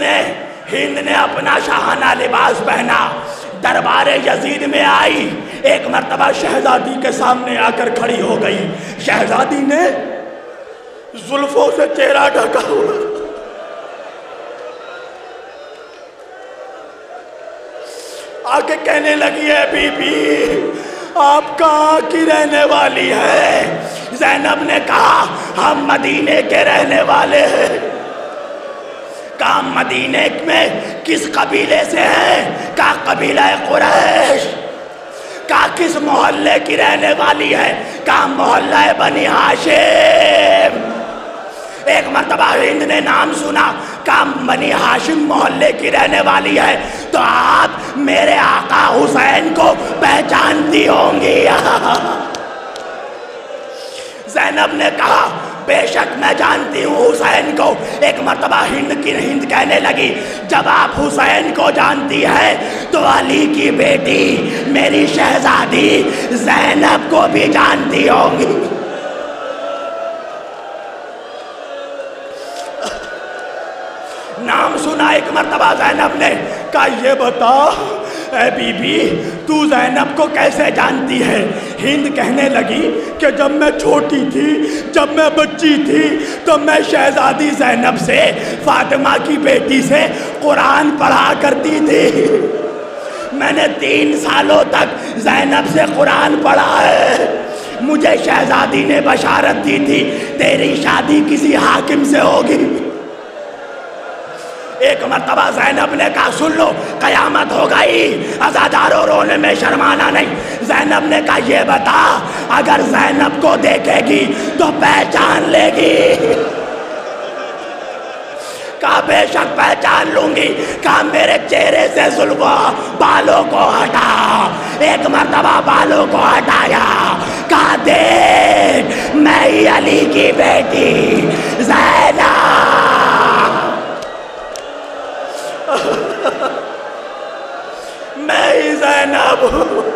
نے اپنا شاہانہ لباس پہنا، دربار یزید میں آئی، ایک مرتبہ شہزادی کے سامنے آ کر کھڑی ہو گئی، شہزادی نے زلفوں سے چہرہ ڈھکا ہوا، آ کے کہنے لگی ہے بی بی آپ کہاں کی رہنے والی ہے؟ زینب نے کہا ہم مدینے کے رہنے والے ہیں۔ کہا مدینے میں کس قبیلے سے ہیں؟ کہا قبیلہ قریش۔ کہا کس محلے کی رہنے والی ہے؟ کہا محلہ بنی ہاشم۔ ایک مرتبہ ہند نے نام سنا، کہا بنی ہاشم محلے کی رہنے والی ہے تو آپ میرے آقا حسین کو پہچانتی ہوں گی۔ زینب نے کہا بے شک میں جانتی ہوں حسین کو۔ ایک مرتبہ ہند کہنے لگی جب آپ حسین کو جانتی ہے تو علی کی بیٹی میری شہزادی زینب کو بھی جانتی ہوں گی۔ نام سنا ایک مرتبہ زینب نے، کہا یہ بتا اے بی بی تو زینب کو کیسے جانتی ہے؟ ہند کہنے لگی کہ جب میں چھوٹی تھی، جب میں بچی تھی تو میں شہزادی زینب سے، فاطمہ کی بیٹی سے قرآن پڑھا کرتی تھی، میں نے 3 سالوں تک زینب سے قرآن پڑھا ہے، مجھے شہزادی نے بشارت دی تھی تیری شادی کسی حاکم سے ہوگی۔ ایک مرتبہ زینب نے کہا سن لو قیامت ہو گئی، عزاداروں رونے میں شرمانا نہیں۔ زینب نے کہا یہ بتا اگر زینب کو دیکھے گی تو پہچان لے گی؟ کہا بے شک پہچان لوں گی۔ کہا میرے چہرے سے زلفوں بالوں کو ہٹا، ایک مرتبہ بالوں کو ہٹایا، کہا دیکھ میں ہی علی کی بیٹی زینب۔ میں ہی زینب ہوں۔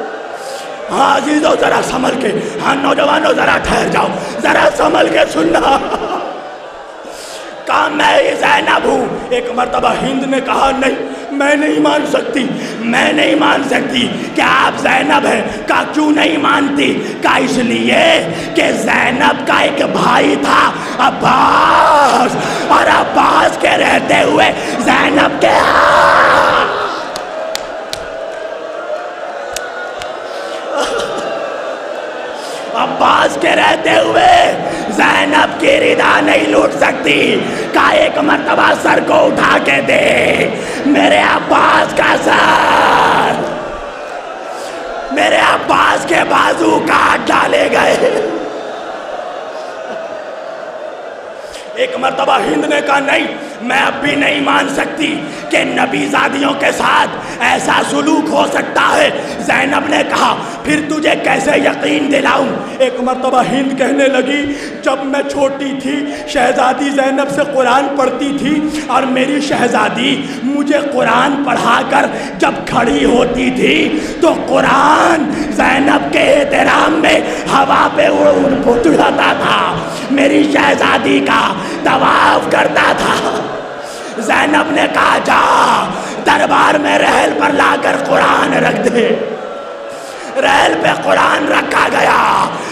ہاں عزیزو ذرا سنبھل کے، ہاں نوجوانوں ذرا ٹھہر جاؤ، ذرا سنبھل کے سننا۔ کہا میں ہی زینب ہوں۔ ایک مرتبہ ہند نے کہا نہیں میں نہیں مان سکتی، میں نہیں مان سکتی کہ آپ زینب ہیں۔ کہا کیوں نہیں مانتی؟ کہا اس لیے کہ زینب کا ایک بھائی تھا عباس، اور عباس کے رہتے ہوئے زینب کے عباس کے رہتے ہوئے زینب کی رضا نہیں لوٹ سکتی۔ کہا ایک مرتبہ سر کو اٹھا کے دے، میرے عباس کا سر، میرے عباس کے بازو کاٹ ڈالے گئے۔ ایک مرتبہ ہند نے کہا نہیں میں اب بھی نہیں مان سکتی کہ نبی زادیوں کے ساتھ ایسا سلوک ہو سکتا ہے۔ زینب نے کہا پھر تجھے کیسے یقین دلاؤں؟ ایک مرتبہ ہند کہنے لگی جب میں چھوٹی تھی شہزادی زینب سے قرآن پڑھتی تھی اور میری شہزادی مجھے قرآن پڑھا کر جب کھڑی ہوتی تھی تو قرآن زینب کے احترام میں ہوا پہ اڑتا تھا، میری شہزادی کا طواف کرتا تھا۔ زینب نے کہا جا دربار میں رحل پر لا کر قرآن رکھ دے۔ رحل پہ قرآن رکھا گیا۔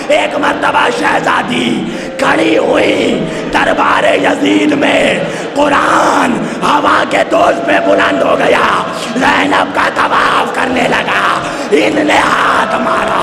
ایک مرتبہ شہزادی کھڑی ہوئی دربار یزید میں، قرآن ہوا کے دوش پہ بلند ہو گیا، زینب کا طواف کرنے لگا، ہند نے ہاتھ مارا،